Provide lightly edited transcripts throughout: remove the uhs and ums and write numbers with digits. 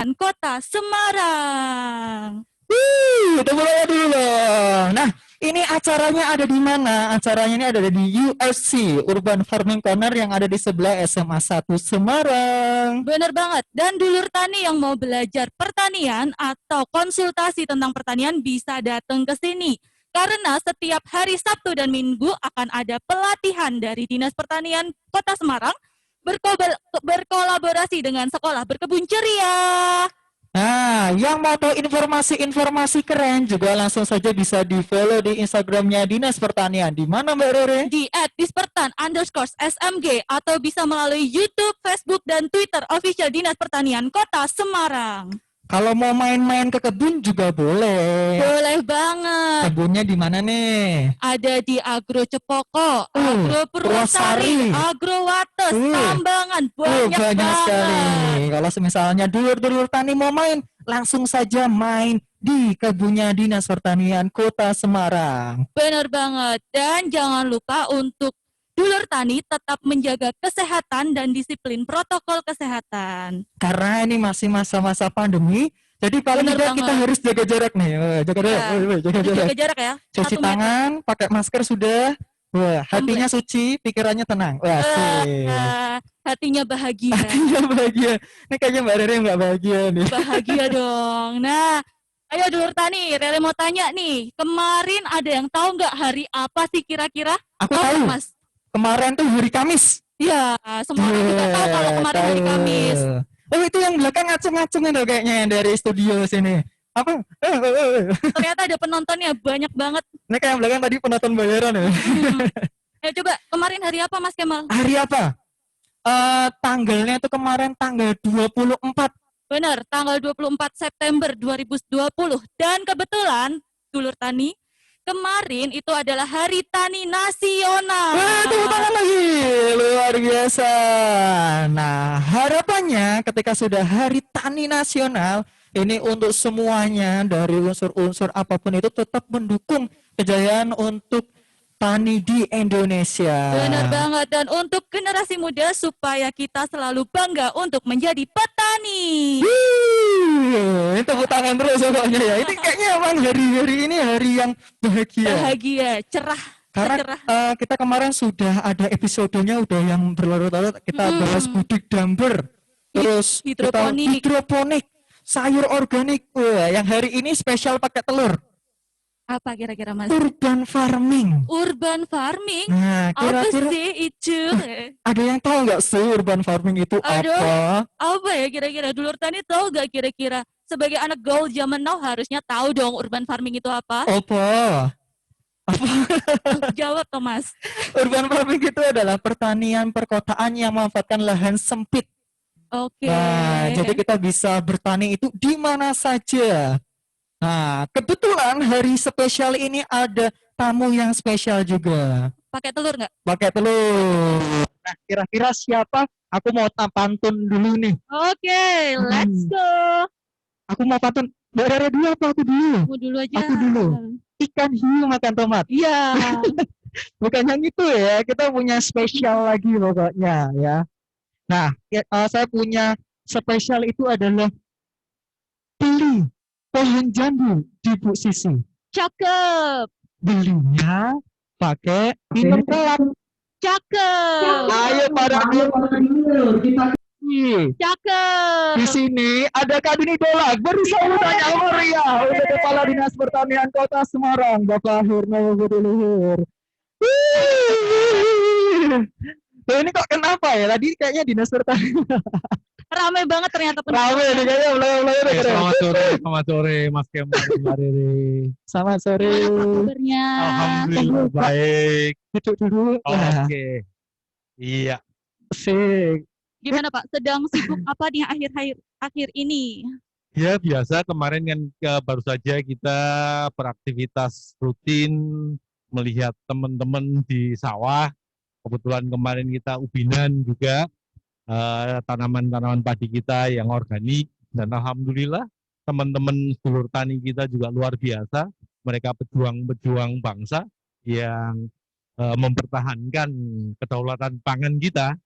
Pertanian Kota Semarang. Tepuk tangan dulu loh. Nah, ini acaranya ada di mana? Acaranya ini ada di UFC, Urban Farming Corner yang ada di sebelah SMA 1 Semarang. Bener banget. Dan dulur tani yang mau belajar pertanian atau konsultasi tentang pertanian bisa datang ke sini. Karena setiap hari Sabtu dan Minggu akan ada pelatihan dari Dinas Pertanian Kota Semarang berkolaborasi dengan Sekolah Berkebun Ceria. Nah, yang mau tahu informasi-informasi keren juga langsung saja bisa di-follow di Instagramnya Dinas Pertanian. Di mana Mbak Rere? Di @dispertan_smg atau bisa melalui YouTube, Facebook, dan Twitter official Dinas Pertanian Kota Semarang. Kalau mau main-main ke kebun juga boleh. Boleh banget. Kebunnya di mana nih? Ada di Agro Cepoko, Agro Purwosari, Agro Wates, Tambangan, banyak sekali. Kalau misalnya dulur-dulur tani mau main, langsung saja main di kebunnya Dinas Pertanian Kota Semarang. Benar banget. Dan jangan lupa untuk dulur tani tetap menjaga kesehatan dan disiplin protokol kesehatan. Karena ini masih masa-masa pandemi, jadi paling tidak kita harus jaga jarak nih. Jaga jarak ya. Cuci tangan, pakai masker sudah. Wah, hatinya suci, pikirannya tenang. Wah, hatinya bahagia. Hatinya bahagia. Ini kayaknya Mbak Rere nggak bahagia nih. Bahagia dong. Nah, ayo dulur tani, Rere mau tanya nih. Kemarin ada yang tahu nggak hari apa sih kira-kira? Aku tahu, Mas. Kemarin tuh hari Kamis. Iya, semua orang juga tahu kalau kemarin hari Kamis. Oh, itu yang belakang ngaceng-ngaceng itu kayaknya yang dari studio sini. Apa? Ternyata ada penontonnya banyak banget. Ini kayak yang belakang tadi penonton bayaran ya. Ya coba, kemarin hari apa Mas Kemal? Hari apa? Tanggalnya itu kemarin tanggal 24. Benar, tanggal 24 September 2020. Dan kebetulan, dulur tani, kemarin itu adalah Hari Tani Nasional. Tepuk tangan lagi, luar biasa. Nah, harapannya ketika sudah Hari Tani Nasional, ini untuk semuanya dari unsur-unsur apapun itu tetap mendukung kejayaan untuk tani di Indonesia. Benar banget. Dan untuk generasi muda supaya kita selalu bangga untuk menjadi petani. Tepuk tangan terus pokoknya ya. Ini kayaknya emang hari-hari ini hari yang bahagia. Bahagia, cerah. Karena kita kemarin sudah ada episodenya udah yang berlarut-larut. Kita bahas budik damber. Terus hidroponik, sayur organik. Wah, yang hari ini spesial pakai telur. Apa kira-kira Mas? Urban farming. Urban farming? Nah, kira-kira apa sih itu? Ada yang tahu nggak sih urban farming itu apa? Apa ya kira-kira? Dulur tani tahu nggak kira-kira? Sebagai anak gaul zaman now harusnya tahu dong urban farming itu apa? Apa? Jawab Thomas. Urban farming itu adalah pertanian perkotaan yang memanfaatkan lahan sempit. Oke. Nah, jadi kita bisa bertani itu di mana saja. Nah, kebetulan hari spesial ini ada tamu yang spesial juga. Pakai telur nggak? Pakai telur. Nah, kira-kira siapa? Aku mau pantun dulu nih. Oke, let's go. Aku mau pantun. Mbak Rere dulu apa aku dulu? Aku dulu aja. Aku dulu. Ikan hiu makan tomat. Iya. Bukan yang itu ya. Kita punya spesial lagi pokoknya ya. Nah, saya punya spesial itu adalah beli pohon jambu di Bu Sisi. Cakep. Belinya pakai minum kelap. Cakep. Ayo para dulur kita cakep. Di sini ada Kadin Idola. Beri sambutan yang meriah untuk Kepala Dinas Pertanian Kota Semarang, Bapak Herno Buduluhur. Ini kok kenapa ya? Tadi kayaknya Dinas Pertanian. Ramai banget ternyata. Ramai nih kayaknya. Selamat sore Mas Kemal, Mbak Rere. Selamat sore. Kabarnya. Alhamdulillah baik. Duduk dulu. Oke. Iya. Sik. Gimana Pak? Sedang sibuk apa di akhir ini? Ya biasa, kemarin kan baru saja kita beraktivitas rutin melihat teman-teman di sawah. Kebetulan kemarin kita ubinan juga tanaman-tanaman padi kita yang organik, dan alhamdulillah teman-teman sedulur tani kita juga luar biasa. Mereka pejuang-pejuang bangsa yang mempertahankan kedaulatan pangan kita.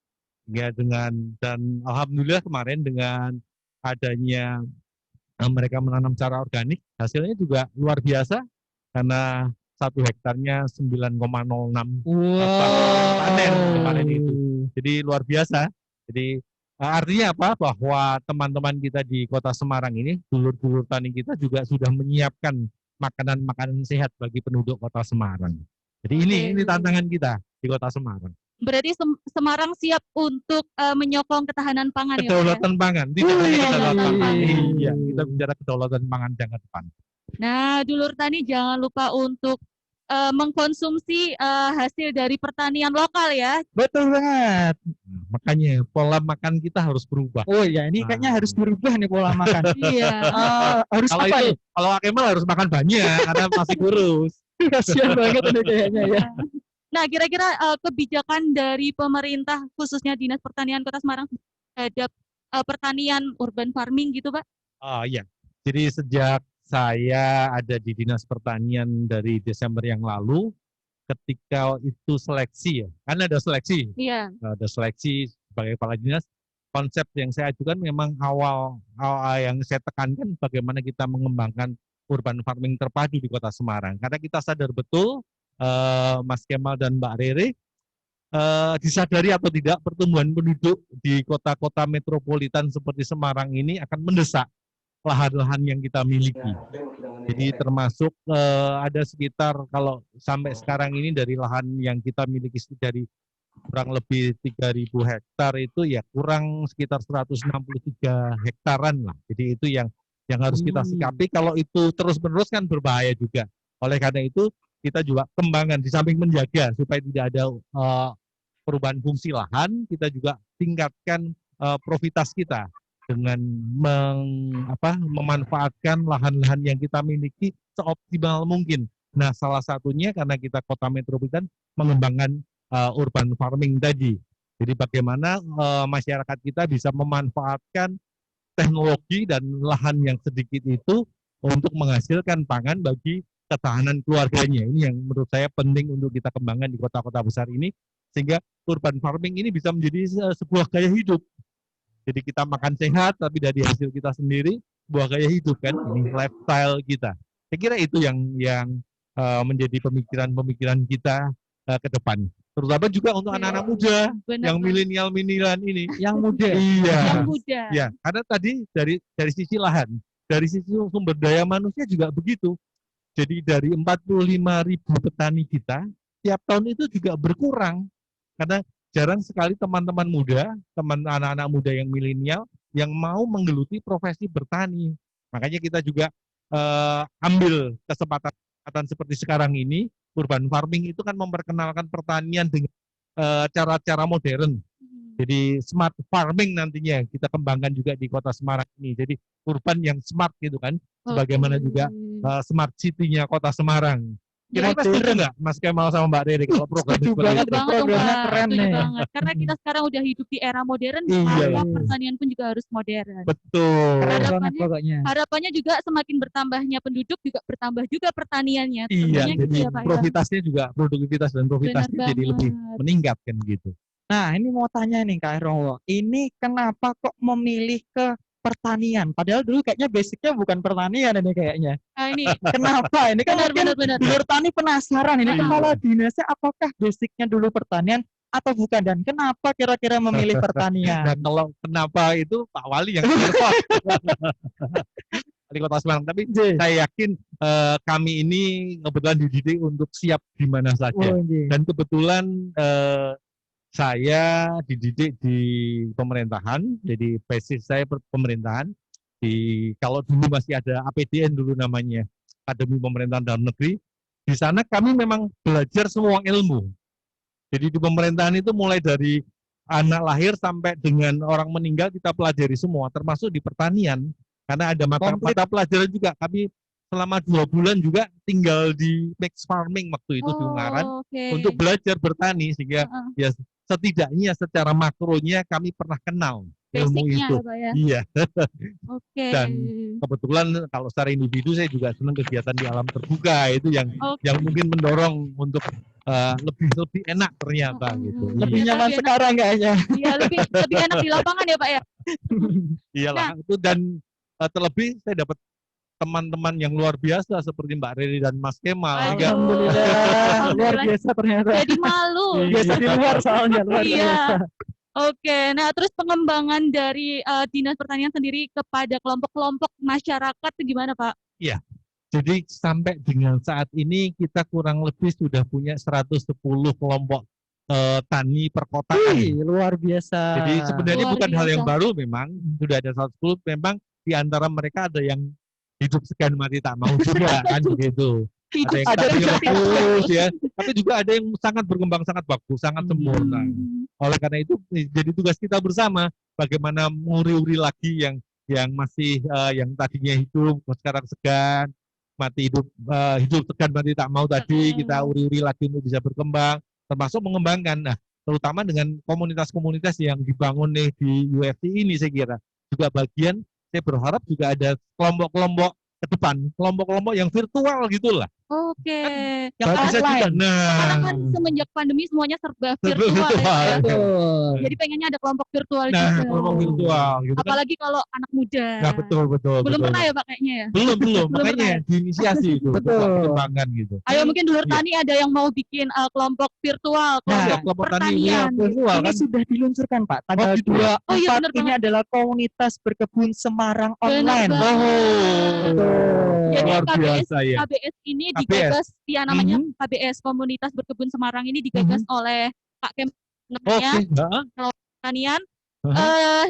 Ya, dan alhamdulillah kemarin dengan adanya mereka menanam secara organik, hasilnya juga luar biasa karena 1 hektarnya 9,06 panen kemarin itu. Jadi luar biasa. Jadi artinya apa? Bahwa teman-teman kita di Kota Semarang ini, dulur-dulur tani kita juga sudah menyiapkan makanan-makanan sehat bagi penduduk Kota Semarang. Jadi ini tantangan kita di Kota Semarang. Berarti Semarang siap untuk menyokong ketahanan pangan ya, Pak, ya? Kedaulatan pangan, tidak hanya kedaulatan pangan. Iya, kita bicara kedaulatan pangan jangka depan. Nah, dulur tani jangan lupa untuk mengkonsumsi hasil dari pertanian lokal ya. Betul banget. Nah, makanya pola makan kita harus berubah. Oh ya, ini kayaknya harus dirubah nih pola makan. Iya. Harus Kalau apa itu, nih? kalau Kemal harus makan banyak karena masih kurus. Kasian banget ini kayaknya ya. Nah, kira-kira kebijakan dari pemerintah khususnya Dinas Pertanian Kota Semarang terhadap pertanian urban farming gitu, Pak? Oh iya, jadi sejak saya ada di Dinas Pertanian dari Desember yang lalu, ketika itu seleksi ya, kan ada seleksi, Iya. ada seleksi sebagai kepala dinas. Konsep yang saya ajukan memang awal yang saya tekankan bagaimana kita mengembangkan urban farming terpadu di Kota Semarang. Karena kita sadar betul, Mas Kemal dan Mbak Rere, disadari atau tidak pertumbuhan penduduk di kota-kota metropolitan seperti Semarang ini akan mendesak lahan-lahan yang kita miliki. Jadi termasuk ada sekitar, kalau sampai sekarang ini dari lahan yang kita miliki dari kurang lebih 3.000 hektar itu ya kurang sekitar 163 hektaran lah. Jadi itu yang harus kita sikapi. Kalau itu terus-menerus kan berbahaya juga. Oleh karena itu kita juga kembangkan di samping menjaga supaya tidak ada perubahan fungsi lahan, kita juga tingkatkan profitas kita dengan memanfaatkan lahan-lahan yang kita miliki seoptimal mungkin. Nah, salah satunya karena kita kota metropolitan mengembangkan urban farming tadi. Jadi bagaimana masyarakat kita bisa memanfaatkan teknologi dan lahan yang sedikit itu untuk menghasilkan pangan bagi ketahanan keluarganya. Ini yang menurut saya penting untuk kita kembangkan di kota-kota besar ini, sehingga urban farming ini bisa menjadi sebuah gaya hidup. Jadi kita makan sehat, tapi dari hasil kita sendiri, sebuah gaya hidup kan, ini lifestyle kita. Saya kira itu yang menjadi pemikiran-pemikiran kita ke depan. Terutama juga untuk anak-anak muda, yang milenial-milenialan ini. Yang muda. Iya. Yang muda. Ya, karena tadi dari sisi lahan, dari sisi sumber daya manusia juga begitu. Jadi dari 45.000 petani kita, tiap tahun itu juga berkurang. Karena jarang sekali teman-teman muda, anak-anak muda yang milenial yang mau menggeluti profesi bertani. Makanya kita juga ambil kesempatan seperti sekarang ini, urban farming itu kan memperkenalkan pertanian dengan cara-cara modern. Jadi smart farming nantinya kita kembangkan juga di Kota Semarang ini. Jadi urban yang smart gitu kan, sebagaimana juga smart city-nya Kota Semarang. Kira-kira setuju nggak Mas Kemal sama Mbak Rere kalau program Setuju seperti banget, itu? programnya keren nih. Banget. Karena kita sekarang udah hidup di era modern, Iya. maka pertanian pun juga harus modern. Betul. Keren banget Harapannya- pokoknya. Harapannya juga semakin bertambahnya penduduk juga bertambah juga pertaniannya. Iya, Tentunya gitu jadi ya, Pak, ya. profitasnya juga, produktivitas dan profitasnya Benar jadi lebih banget. meningkat kan gitu. Nah, ini mau tanya nih Kak Rowo. Ini kenapa kok memilih ke pertanian? Padahal dulu kayaknya basicnya bukan pertanian ini kayaknya. Nah, ini Kenapa? Ini kan mungkin benar. dulur tani penasaran ini Ah. kepala dinasnya apakah basicnya dulu pertanian atau bukan, dan kenapa kira-kira memilih pertanian? Nah, kalau kenapa itu Pak Wali yang telepon. Wali Kota Semarang. Tapi saya yakin kami ini kebetulan dididik untuk siap di mana saja. Oh, iya. Dan kebetulan saya dididik di pemerintahan, jadi basis saya pemerintahan. Kalau dulu masih ada APDN dulu namanya, Akademi Pemerintahan Dalam Negeri. Di sana kami memang belajar semua ilmu. Jadi di pemerintahan itu mulai dari anak lahir sampai dengan orang meninggal kita pelajari semua, termasuk di pertanian. Karena ada mata pelajaran juga. Kami selama 2 bulan juga tinggal di mix farming waktu itu di Ungaran untuk belajar bertani, sehingga ya setidaknya secara makronya kami pernah kenal ilmu basicnya itu. ya, Pak, ya. Iya. Oke. Dan kebetulan kalau secara individu saya juga senang kegiatan di alam terbuka, itu yang mungkin mendorong untuk lebih enak ternyata gitu. Lebih Iya, nyaman lebih enak. sekarang kayaknya. Iya, lebih enak di lapangan ya, Pak, ya. Iyalah, itu dan terlebih saya dapat teman-teman yang luar biasa seperti Mbak Riri dan Mas Kemal. Aduh. Alhamdulillah, luar biasa ternyata. Jadi malu. Biasa di luar soalnya, luar Iya. biasa. Oke, nah terus pengembangan dari Dinas Pertanian sendiri kepada kelompok-kelompok masyarakat itu gimana Pak? Jadi sampai dengan saat ini kita kurang lebih sudah punya 110 kelompok tani perkotaan. Wih, luar biasa. Jadi sebenarnya Luar bukan hal yang biasa. baru, memang sudah ada 110, memang di antara mereka ada yang hidup segan mati tak mau juga kan begitu. Ada yang Ada tadinya yang bagus ya, tapi juga ada yang sangat berkembang, sangat bagus, sangat sempurna. Oleh karena itu jadi tugas kita bersama bagaimana menguri-uri lagi yang masih yang tadinya hidup sekarang segan mati hidup, hidup segan mati tak mau tadi kita uri-uri lagi untuk bisa berkembang, termasuk mengembangkan. Nah, terutama dengan komunitas-komunitas yang dibangun nih di UFC ini saya kira juga bagian. Saya berharap juga ada kelompok-kelompok ke depan, kelompok-kelompok yang virtual gitulah. Oke. yang Bisa juga. online. Karena Nah, kan semenjak pandemi semuanya serba Serba virtual. virtual. Ya. Betul. Jadi pengennya ada kelompok virtual nah juga. kelompok virtual gitu kan. Apalagi kalau anak muda. Nah, betul. Belum betul. pernah ya Pak kayaknya ya? Belum, Belum makanya diinisiasi itu, Betul. buat pengembangan gitu. Ayo mungkin dulur Iya. tani ada yang mau bikin kelompok virtual, Nah, kelompok kelompok tani pertanian. virtual Ini kan. sudah diluncurkan Pak. Tanggal gitu. 24 Oh iya, benar ini adalah komunitas berkebun Semarang Benar online. banget. Betul. Jadi Luar KBS, biasa ya. KBS ini KBS. digagas, ya namanya KBS Komunitas Berkebun Semarang ini digagas oleh Pak Kemennya Oke, heeh. Pertanian. Heeh.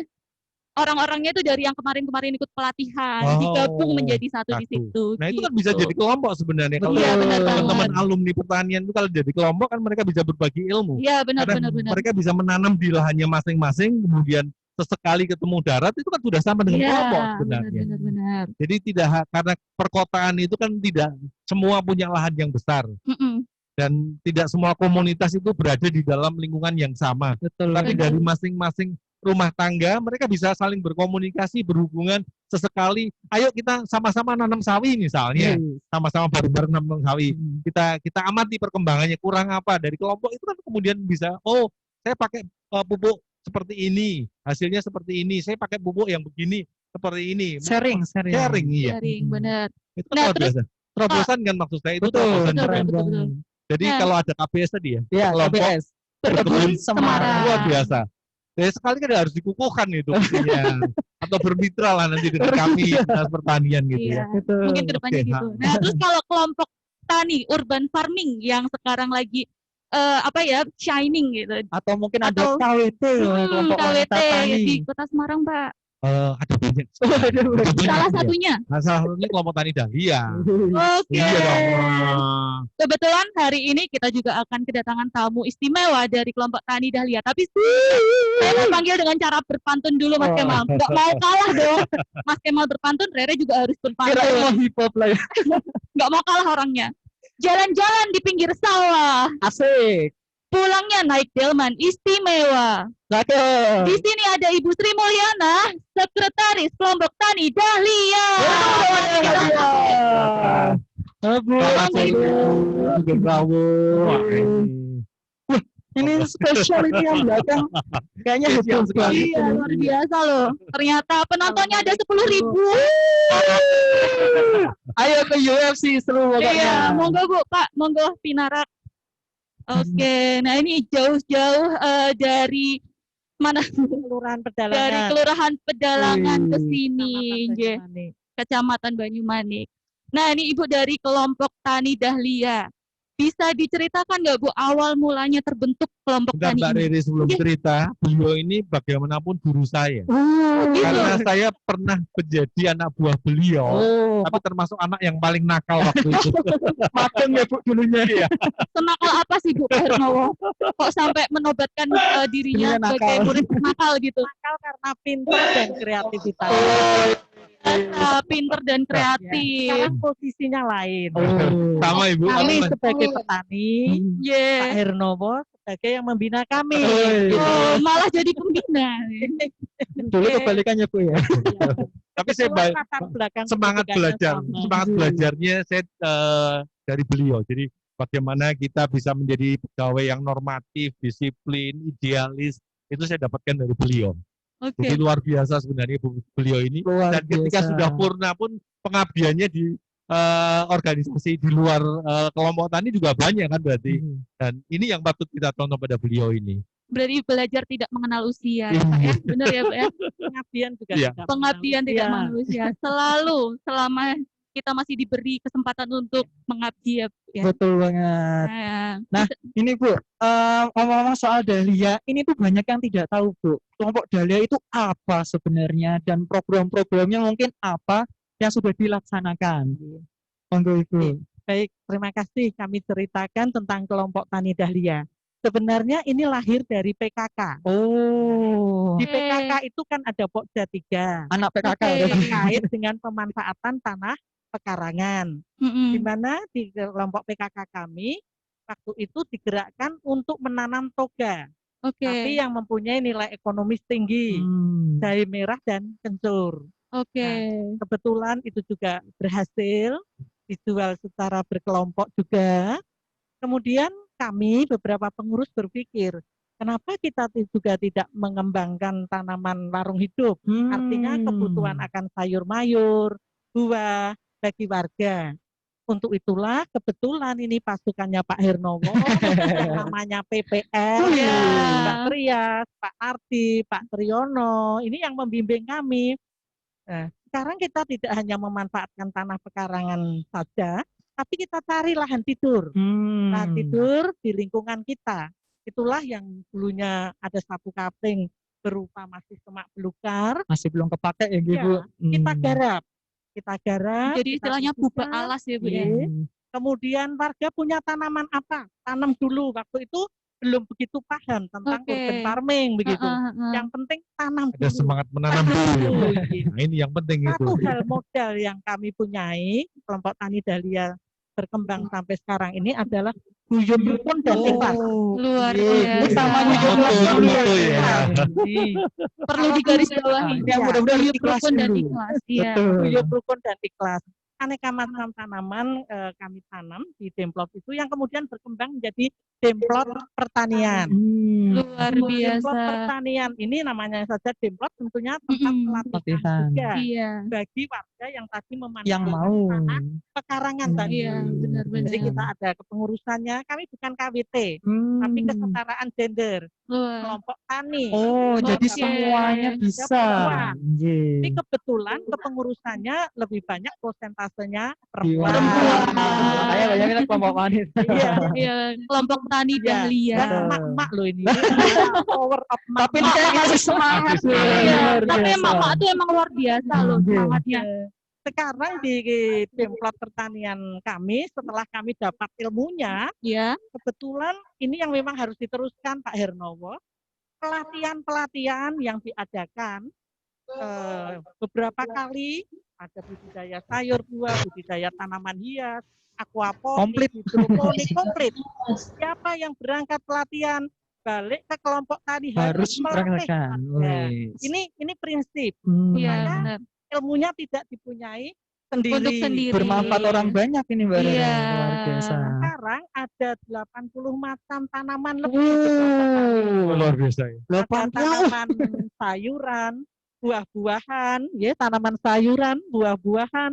Orang-orangnya itu dari yang kemarin-kemarin ikut pelatihan, Oh, digabung menjadi satu di satu. situ. Nah itu kan gitu. bisa jadi kelompok sebenarnya. Kalau Iya, benar teman-teman banget. alumni pertanian itu kalau jadi kelompok kan mereka bisa berbagi ilmu. Iya, benar. Karena mereka bisa menanam di lahannya masing-masing, kemudian sesekali ketemu darat itu kan sudah sama dengan Iya, kelompok sebenarnya. benar. Jadi tidak karena perkotaan itu kan tidak semua punya lahan yang besar Mm-mm. dan tidak semua komunitas itu berada di dalam lingkungan yang sama. Betul. Tapi Benar. dari masing-masing rumah tangga mereka bisa saling berkomunikasi, berhubungan sesekali. Ayo kita sama-sama nanam sawi misalnya, sama-sama bareng-bareng nanam sawi. Kita amati perkembangannya kurang apa dari kelompok itu kan kemudian bisa, oh saya pakai pupuk seperti ini, hasilnya seperti ini. Saya pakai pupuk yang begini seperti ini. Sharing. Sharing, iya. Sharing, benar. Itu kan Nah, luar terus, biasa. Terobosan kan maksud saya itu Betul. terobosan. Betul. Jadi Nah. kalau ada KBS tadi ya, Ya, kelompok KBS. Berkebun Semarang. luar biasa. Ya, sekali kan harus dikukuhkan itu mestinya. Atau bermitra lah nanti dengan kami Dinas Pertanian gitu Iya. ya. Betul. Mungkin kedepannya Oke, gitu. Nah, terus kalau kelompok tani urban farming yang sekarang lagi shining gitu. Atau mungkin ada Atau- KWT loh, kelompok wanita KWT tani. di Kota Semarang, Pak. Ada banyak. Salah satunya. Nah, salah satunya kelompok tani dahlia. Oke. Iya dong. Kebetulan hari ini kita juga akan kedatangan tamu istimewa dari kelompok tani dahlia. Tapi saya mau panggil dengan cara berpantun dulu, Mas Oh. Kemal. Nggak mau kalah dong. Mas Kemal berpantun, Rere juga harus Kirain berpantun. mau hip hop lah ya. Nggak mau kalah orangnya. Jalan-jalan di pinggir sawah. Asik. Pulangnya naik delman istimewa. Cakep. Di sini ada Ibu Sri Mulyana, Sekretaris Kelompok Tani Dahlia. Selamat sore, Bu. Bravo. Wah, Ini spesial ini yang belakang. Kayaknya Spesial heboh sekali. banget. Iya, luar biasa loh. Ternyata penontonnya ada 10.000. Ayo ke UFC seru Iya, pokoknya. monggo Bu, Pak, monggo Pinarak. Oke, nah ini jauh-jauh dari mana? Kelurahan Dari Pedalangan. Kelurahan Pedalangan ke Wih. sini, nggih. Banyumanik. Kecamatan Banyumanik. Nah, ini Ibu dari kelompok Tani Dahlia. Bisa diceritakan nggak Bu awal mulanya terbentuk kelompok Bentar tani Mbak ini? Riri sebelum Iya. cerita, beliau ini bagaimanapun guru saya. Oh, Gitu. Karena saya pernah menjadi anak buah beliau, Oh, tapi termasuk anak yang paling nakal waktu itu. makan ya Bu dulunya. Iya. Senakal apa sih Bu Pak Hermawo? Kok sampai menobatkan dirinya Dirinya sebagai nakal. murid nakal gitu? Nakal karena pintar dan kreativitas. Pinter dan kreatif. Sekarang posisinya lain. Oh. Sama Ibu. Kami apa? sebagai petani, Pak Yeah. Hernowo sebagai yang membina kami. Oh, Gitu. Oh, malah jadi pembina. Dulu kebalikannya Bu ya. Tapi saya Itulah latar belakang semangat pendidikan belajar, yang sama. semangat belajarnya saya dari beliau. Jadi bagaimana kita bisa menjadi pegawai yang normatif, disiplin, idealis, itu saya dapatkan dari beliau. Oke. Jadi luar biasa sebenarnya beliau ini. Luar Dan ketika biasa. sudah purna pun pengabdiannya di organisasi di luar kelompok tani juga banyak kan berarti. Hmm. Dan ini yang patut kita tonton pada beliau ini. Berarti belajar tidak mengenal usia, Iya. ya, Pak ya. Benar ya, Pak ya. Pengabdian juga Iya. tidak Pengabdian mengenal tidak usia. mengenal usia. Selalu selama kita masih diberi kesempatan untuk mengabdi ya, Bu, ya. Betul banget. Nah, Ini Bu, ngomong-ngomong soal Dahlia, ini tuh banyak yang tidak tahu Bu. Kelompok Dahlia itu apa sebenarnya dan program-programnya mungkin apa yang sudah dilaksanakan. Monggo Ibu. Baik, terima kasih kami ceritakan tentang kelompok Tani Dahlia. Sebenarnya ini lahir dari PKK. Oh, Di PKK itu kan ada Pokja 3 anak PKK Oke. berarti. terkait dengan pemanfaatan tanah pekarangan. Di mana di kelompok PKK kami waktu itu digerakkan untuk menanam toga, Oke. tapi yang mempunyai nilai ekonomis tinggi, jahe merah dan kencur. Oke. Kebetulan itu juga berhasil dijual secara berkelompok juga. Kemudian kami beberapa pengurus berpikir, kenapa kita juga tidak mengembangkan tanaman larung hidup? Artinya kebutuhan akan sayur mayur, buah bagi warga. Untuk itulah kebetulan ini pasukannya Pak Hernowo, yang namanya PPR, Iya. Mbak Trias, Pak Arti, Pak Triyono, ini yang membimbing kami. Nah, sekarang kita tidak hanya memanfaatkan tanah pekarangan saja, tapi kita cari lahan tidur. Lahan tidur di lingkungan kita. Itulah yang dulunya ada satu kapling berupa masih semak belukar. Masih belum kepake ya Bu. Kita garap. Kita garap. Jadi kita istilahnya bubak bersihkan. alas ya, Bu ya. Kemudian warga punya tanaman apa? Tanam dulu. Waktu itu belum begitu paham tentang Oke. urban farming begitu. Yang penting tanam Ada dulu. semangat menanam dulu. Nah, ini yang penting itu. Satu hal modal yang kami punyai, kelompok Tani Dahlia berkembang sampai sekarang ini adalah guyub rukun dan ikhlas. Luar Iya, biasa. sama guyub Betul, rukun betul ya. Perlu digarisbawahi. Ya, mudah-mudahan Guyub ikhlas rukun dan dulu. ikhlas. Iya. Betul. Guyub rukun dan ikhlas. Aneka macam tanaman kami tanam di Demplot itu yang kemudian berkembang menjadi Demplot pertanian. Luar Demplot biasa. pertanian ini namanya saja Demplot, tentunya tempat pelatihan Pelatihan. juga Iya. bagi warga yang tadi Yang memanfaatkan mau. tanah pekarangan tadi. Iya, benar-benar. Jadi kita ada kepengurusannya, kami bukan KWT, tapi kesetaraan gender, Luar. kelompok tani. Oh, jadi Oke. semuanya bisa. perempuan. Iya. Tapi kebetulan kepengurusannya lebih banyak prosentasenya Perempuan. perempuan. Makanya banyak kita kelompok wanita. Iya, Iya, kelompok tani Dahlia. dan emak-emak loh ini. Power of emak. Tapi ini kayak masih semangat. Masih semangat. Iya, Luar tapi biasa. emak-emak tuh emang luar biasa loh Iya. semangatnya. Sekarang di Demplot pertanian kami, setelah kami dapat ilmunya, Ya. kebetulan ini yang memang harus diteruskan Pak Hernowo, pelatihan-pelatihan yang diadakan beberapa kali, ada budidaya sayur buah, budidaya tanaman hias, aquaponik, hidroponik, komplit. Siapa yang berangkat pelatihan balik ke kelompok tadi Harus melatih. perangkat. Ini prinsip, Iya, Supaya benar. ilmunya tidak dipunyai sendiri. Untuk sendiri. Bermanfaat orang banyak ini Mbak Rara. Iya. Luar biasa. Sekarang ada 80 macam tanaman lebih di kelompok tani. Luar biasa ya. Ada 80. tanaman sayuran, buah-buahan, ya tanaman sayuran, buah-buahan.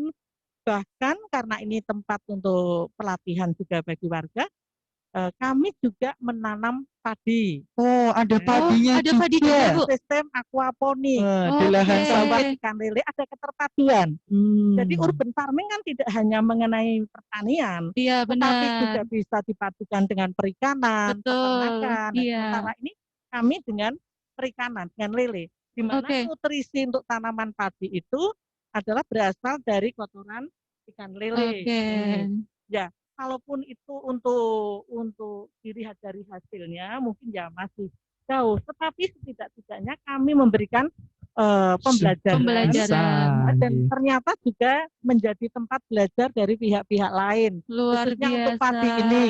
Bahkan karena ini tempat untuk pelatihan juga bagi warga, kami juga menanam padi. Oh, ada padinya ada padi juga, juga. Bu. Sistem aquaponik. Di lahan Oke. sawah. Sawah ikan lele ada keterpaduan. Jadi urban farming kan tidak hanya mengenai pertanian, Iya, tetapi juga benar. bisa dipadukan dengan perikanan, Betul. peternakan. Nah, Iya. sementara ini kami dengan perikanan, dengan lele, di mana Oke. nutrisi untuk tanaman padi itu adalah berasal dari kotoran ikan lele. Oke. Kalaupun itu untuk dilihat dari hasilnya mungkin ya masih jauh, tetapi setidak-tidaknya kami memberikan pembelajaran. Pembelajaran. Dan ternyata juga menjadi tempat belajar dari pihak-pihak lain, Luar khususnya biasa. untuk padi ini.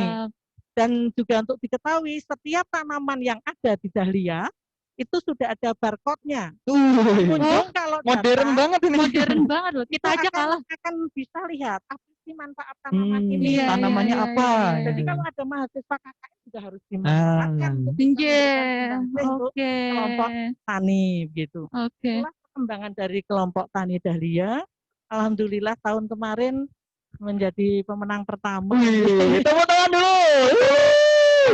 Dan juga untuk diketahui setiap tanaman yang ada di Dahlia itu sudah ada barcode-nya. Pengunjung kalau Modern datang, banget ini. Modern banget loh. Kita aja kalah. akan bisa lihat apa sih manfaat tanaman ini. Iya, Tanamannya iya, apa? iya, iya. Jadi kalau ada mahasiswa KKN juga harus dimanfaatkan untuk bisa Iya, memberikan sumber untuk oke. kelompok tani gitu. Oke. Itulah perkembangan dari kelompok Tani Dahlia. Alhamdulillah tahun kemarin menjadi pemenang pertama. Wih, tepuk tangan dulu.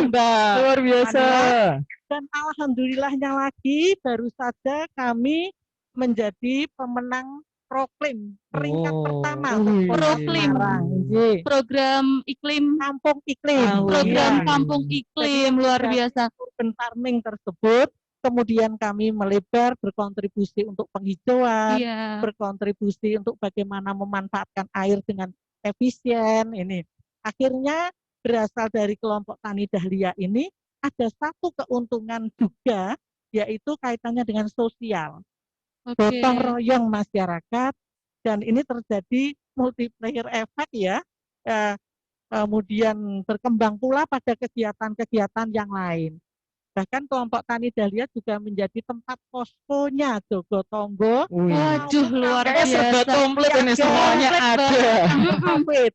Mbak. Luar biasa. Dan alhamdulillahnya lagi baru saja kami menjadi pemenang proklaim peringkat Oh, pertama wih. untuk Kota Proklaim. Semarang. Nggih. Program iklim, Kampung iklim. program Iya. kampung iklim Jadi, luar dari biasa. urban farming tersebut kemudian kami melebar berkontribusi untuk penghijauan, Iya. berkontribusi untuk bagaimana memanfaatkan air dengan efisien ini. Akhirnya berasal dari kelompok Tani Dahlia ini ada satu keuntungan juga, yaitu kaitannya dengan sosial, Oke. gotong royong masyarakat, dan ini terjadi multiplier effect ya. Eh, Kemudian berkembang pula pada kegiatan-kegiatan yang lain. Bahkan kelompok Tani Dahlia juga menjadi tempat poskonya Jogotongo. Wih. Waduh, luar Kayaknya serba biasa. komplit ini, semuanya ada. COVID.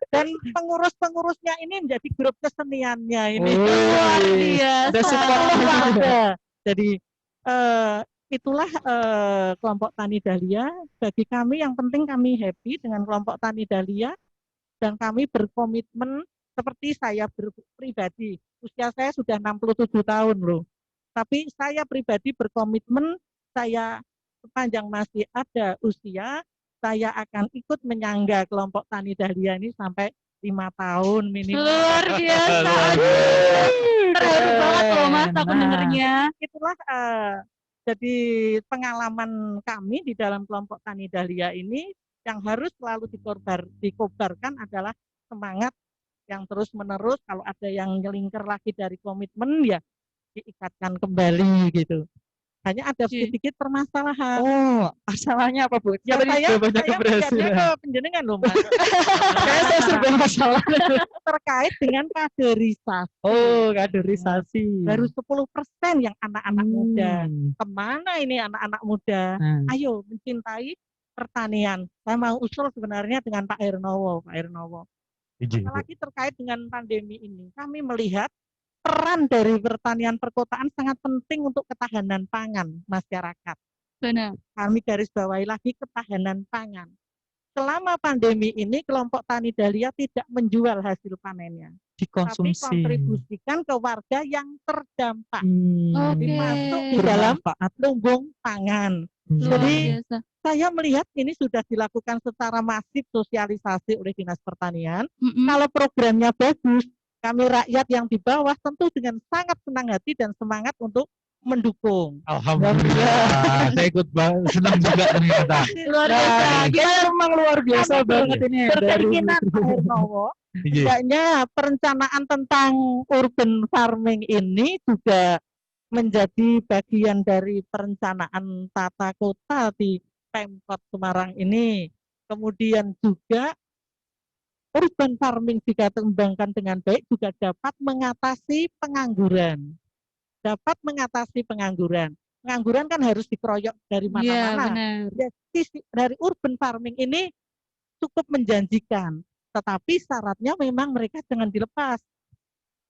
Dan pengurus-pengurusnya ini menjadi grup keseniannya ini. Luar Wih. biasa. Ada support. Ada. Jadi itulah kelompok Tani Dahlia. Bagi kami yang penting kami happy dengan kelompok Tani Dahlia dan kami berkomitmen seperti saya pribadi. Usia saya sudah 67 tahun loh. Tapi saya pribadi berkomitmen saya sepanjang masih ada usia, saya akan ikut menyangga kelompok Tani Dahlia ini sampai 5 tahun minimal. Luar biasa. Terharu banget loh Mas aku Nah. dengernya. Itulah jadi pengalaman kami di dalam kelompok Tani Dahlia ini yang harus selalu dikobarkan adalah semangat yang terus-menerus. Kalau ada yang nyelingker lagi dari komitmen ya diikatkan kembali gitu. Hanya ada sedikit permasalahan. Oh, masalahnya apa, Bu? Ya, Tadi saya sudah banyak melihatnya keberhasilan. ke penjenengan loh Mas. Kayak saya serba masalah. Terkait dengan kaderisasi. Oh, kaderisasi. Baru 10% yang anak-anak muda. Hmm. Kemana ini anak-anak muda? Nah. Ayo mencintai pertanian. Saya mau usul sebenarnya dengan Pak Hernowo. Pak Hernowo. Apalagi terkait dengan pandemi ini, kami melihat peran dari pertanian perkotaan sangat penting untuk ketahanan pangan masyarakat. Benar. Kami garis bawahi lagi ketahanan pangan. Selama pandemi ini, kelompok Tani Dahlia tidak menjual hasil panennya, tapi Dikonsumsi. kontribusikan ke warga yang terdampak. Oke. Masuk di dalam lumbung pangan. Luar Jadi, biasa. saya melihat ini sudah dilakukan secara masif sosialisasi oleh Dinas Pertanian. Mm-mm. Kalau programnya bagus, kami rakyat yang di bawah tentu dengan sangat senang hati dan semangat untuk mendukung. Alhamdulillah, saya ikut senang juga ternyata. Luar biasa. Nah, kita memang luar biasa Kami banget ini dari berkeinginan Pak Hernowo, Iya. tidaknya perencanaan tentang urban farming ini juga menjadi bagian dari perencanaan tata kota di Pemkot Semarang ini. Kemudian juga urban farming jika dikembangkan dengan baik juga dapat mengatasi pengangguran. Dapat mengatasi pengangguran. Pengangguran kan harus dikeroyok dari Iya, mana-mana. benar. Ya, dari urban farming ini cukup menjanjikan. Tetapi syaratnya memang mereka jangan dilepas.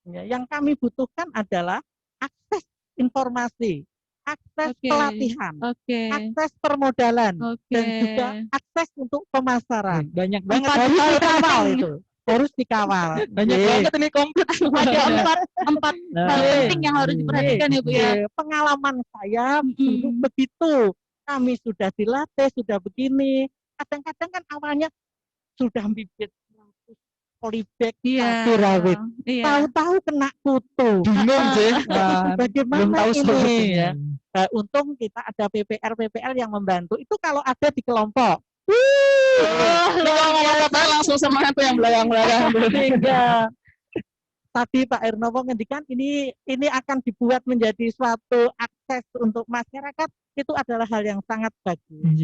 Ya, yang kami butuhkan adalah akses informasi, akses Oke. pelatihan, Oke. akses permodalan, Oke. dan juga akses untuk pemasaran. banyak banget. Harus dikawal itu. Harus dikawal. Banyak Iya. banget ini komplit. Ada empat Nah, hal iya. penting yang harus diperhatikan ya Bu ya. Iya, pengalaman saya dulu Mm-mm. begitu. Kami sudah dilatih, sudah begini. Kadang-kadang kan awalnya sudah bibit polybag, Iya. cabai rawit. Iya. Tahu-tahu kena kutu. bingung sih. Wah, Belum bagaimana tahu ini solusinya. ya? Nah, untung kita ada PPL yang membantu. Itu kalau ada di kelompok. Ngomong-ngomong langsung semangat tuh yang belayang-belayang. Sehingga tadi Pak Hernowo ngendikan ini akan dibuat menjadi suatu akses untuk masyarakat, itu adalah hal yang sangat bagus.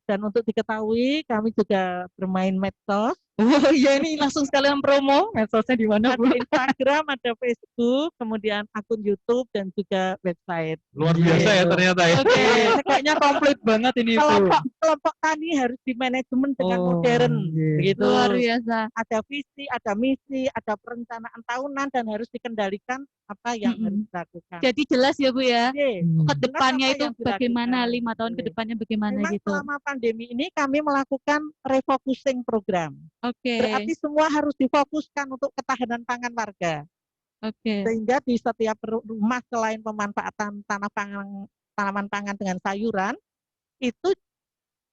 Dan untuk diketahui kami juga bermain medsos Oh iya, ini langsung sekalian promo medsosnya di mana, Bu? Ada Instagram, ada Facebook, kemudian akun YouTube dan juga website. Luar biasa ya ternyata ya. Oke, kayaknya komplit banget ini, Bu. Kelompok tani harus dimanajemen dengan Oh, modern, iya. begitu. Luar biasa. Ada visi, ada misi, ada perencanaan tahunan dan harus dikendalikan apa yang Mm-mm. harus dilakukan. Jadi jelas ya Bu ya, Oke, ke depannya apa itu yang dilakukan? bagaimana, 5 tahun ke Oke. depannya bagaimana Memang gitu. selama pandemi ini kami melakukan refocusing program. Oke, Berarti semua harus difokuskan untuk ketahanan pangan warga. oke. Sehingga di setiap rumah selain pemanfaatan tanaman pangan dengan sayuran, itu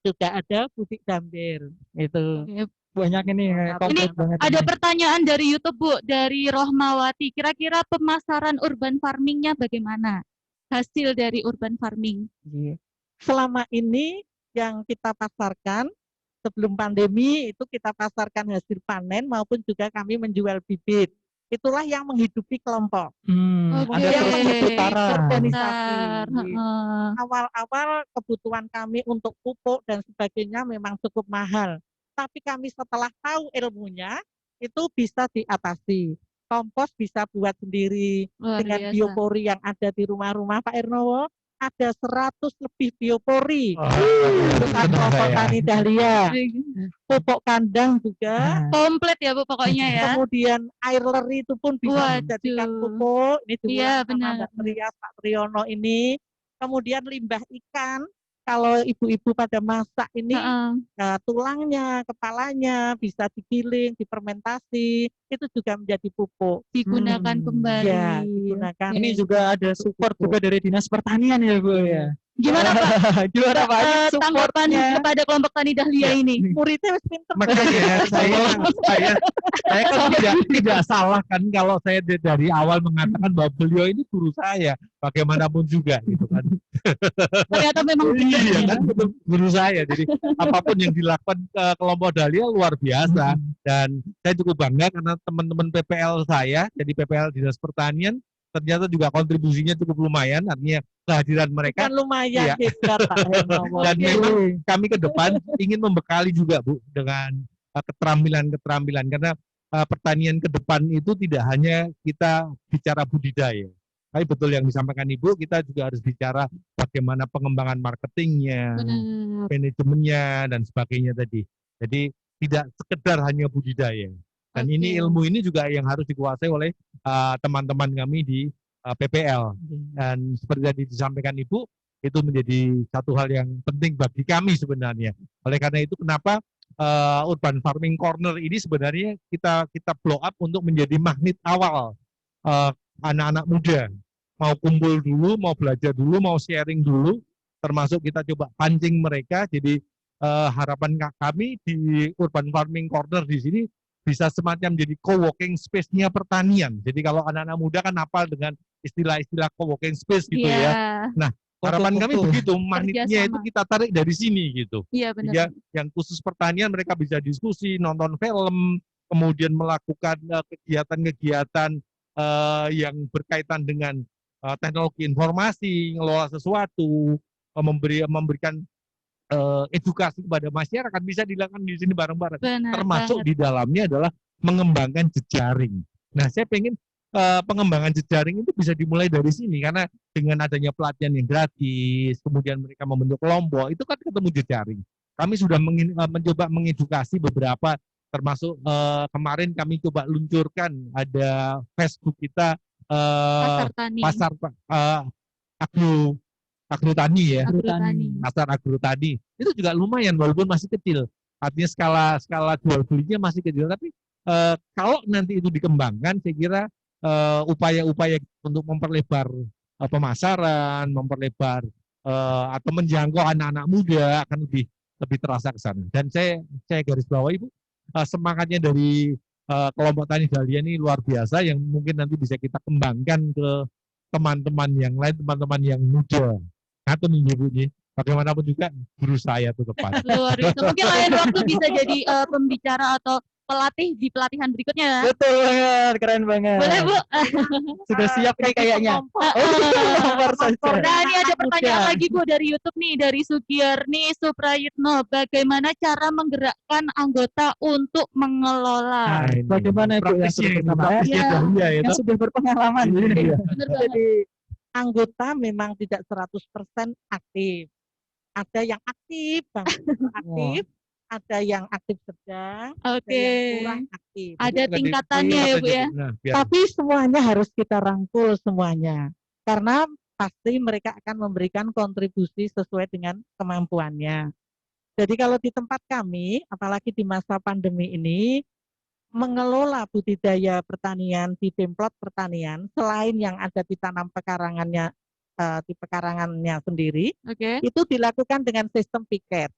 juga ada budik dambir. Itu. Oke. Banyak ini komplit banget. Ada ini. pertanyaan dari YouTube Bu, dari Rohmawati. Kira-kira pemasaran urban farmingnya bagaimana? Hasil dari urban farming. Iya. Selama ini yang kita pasarkan sebelum pandemi itu kita pasarkan hasil panen maupun juga kami menjual bibit. Itulah yang menghidupi kelompok. Oke. Ada terus berputara. Organisasi. Bentar, heeh. Awal-awal kebutuhan kami untuk pupuk dan sebagainya memang cukup mahal. Tapi kami setelah tahu ilmunya itu bisa diatasi. Kompos bisa buat sendiri Luar dengan biasa. biopori yang ada di rumah-rumah Pak Ernowo. Ada 100 lebih biopori. Oh, Bukan benar kelompok ya. tani dahlia. Pupuk kandang juga. Komplit ya Bu pokoknya ya. Kemudian air leri itu pun bisa Waduh. dijadikan pupuk. Ini Iya, dibuat sama benar. Mbak Trias, Pak Triyono ini. Kemudian limbah ikan. Kalau ibu-ibu pada masak ini, Heeh. tulangnya, kepalanya bisa digiling, difermentasi. Itu juga menjadi pupuk. Digunakan kembali. Ya, digunakan. Ini juga ada support juga dari Dinas Pertanian ya, Bu ya. Gimana Pak? Gimana Pak? Ini Tanggapan supportnya. kepada kelompok tani dahlia ini? Muridnya wis pinter. Makanya saya kan tidak salah kan kalau saya dari awal mengatakan bahwa beliau ini guru saya bagaimanapun juga gitu kan. Ternyata memang benar. Iya kan betul, guru saya. Jadi apapun yang dilakukan kelompok Dahlia luar biasa dan saya cukup bangga karena teman-teman PPL saya jadi PPL Dinas Pertanian ternyata juga kontribusinya cukup lumayan, artinya kehadiran mereka Kan lumayan Iya. hebat Pak Hernowo. dan memang kami ke depan ingin membekali juga Bu dengan keterampilan-keterampilan karena pertanian ke depan itu tidak hanya kita bicara budidaya. Tapi betul yang disampaikan Ibu, kita juga harus bicara bagaimana pengembangan marketingnya, Benar. manajemennya dan sebagainya tadi. Jadi tidak sekedar hanya budidaya. Dan Oke. ini ilmu ini juga yang harus dikuasai oleh teman-teman kami di PPL. Dan seperti tadi disampaikan Ibu, itu menjadi satu hal yang penting bagi kami sebenarnya. Oleh karena itu kenapa Urban Farming Corner ini sebenarnya kita blow up untuk menjadi magnet awal anak-anak muda. Mau kumpul dulu, mau belajar dulu, mau sharing dulu, termasuk kita coba pancing mereka. Jadi harapan kami di Urban Farming Corner di sini bisa semacam jadi co-working space-nya pertanian. Jadi kalau anak-anak muda kan hafal dengan istilah-istilah co-working space gitu Iya. ya. Harapan kami begitu, magnetnya itu Kerjasama. kita tarik dari sini gitu. Iya benar. Ya, yang khusus pertanian mereka bisa diskusi, nonton film, kemudian melakukan kegiatan-kegiatan yang berkaitan dengan teknologi informasi, ngelola sesuatu, memberikan edukasi kepada masyarakat bisa dilakukan di sini bareng-bareng. Benar Termasuk banget. di dalamnya adalah mengembangkan jejaring. Nah, saya pengen pengembangan jejaring itu bisa dimulai dari sini karena dengan adanya pelatihan yang gratis, kemudian mereka membentuk kelompok, itu kan ketemu jejaring. Kami sudah mencoba mengedukasi beberapa, termasuk kemarin kami coba luncurkan ada Facebook kita Pasar tani. pasar agrotani ya, Agrotani. pasar agrotani itu juga lumayan walaupun masih kecil. Artinya skala jual belinya masih kecil, tapi kalau nanti itu dikembangkan, saya kira upaya-upaya untuk memperlebar pemasaran, memperlebar atau menjangkau anak-anak muda akan lebih terasa ke sana. Dan saya garis bawahi Bu, semangatnya dari kelompok tani Dahlia ini luar biasa yang mungkin nanti bisa kita kembangkan ke teman-teman yang lain, teman-teman yang muda. Atau nih Bu, bagaimanapun juga guru saya itu depan. Luar biasa. Mungkin lain waktu bisa jadi pembicara atau pelatih di pelatihan berikutnya. Betul banget, keren banget. Boleh Bu? Sudah siap nih kayaknya. Kelompok. Lempar saja. Nah, ini ada Anak pertanyaan muda. lagi Bu dari YouTube nih, dari Sugiyarni Suprayitno. Bagaimana cara menggerakkan anggota untuk mengelola? Nah, bagaimana Ibu yang praktisnya sudah ini, bersama? praktisnya Ya. Dahlia ya. Yang sudah berpengalaman. Iya. Bener banget. Jadi anggota memang tidak 100% aktif. Ada yang aktif, aktif, ada yang aktif sedang, ada Oke. yang kurang aktif. Ada Bukan tingkatannya ya Bu ya. Nah, biar Tapi semuanya harus kita rangkul semuanya. Karena pasti mereka akan memberikan kontribusi sesuai dengan kemampuannya. Jadi kalau di tempat kami, apalagi di masa pandemi ini, mengelola budidaya pertanian di Pemplot Pertanian, selain yang ada di tanam pekarangannya, di pekarangannya sendiri, Oke. itu dilakukan dengan sistem piket.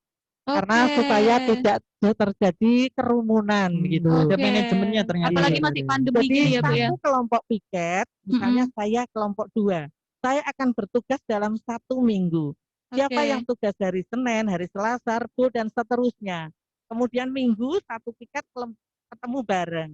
Karena Oke. supaya tidak terjadi kerumunan gitu. Ada Oke. manajemennya ternyata. Apalagi masih pandemi Jadi gini ya Bu ya. satu kelompok piket, misalnya saya kelompok 2, saya akan bertugas dalam 1 minggu. Siapa Oke. yang tugas hari Senin, hari Selasa, Rabu, dan seterusnya. Kemudian Minggu, 1 piket ketemu bareng.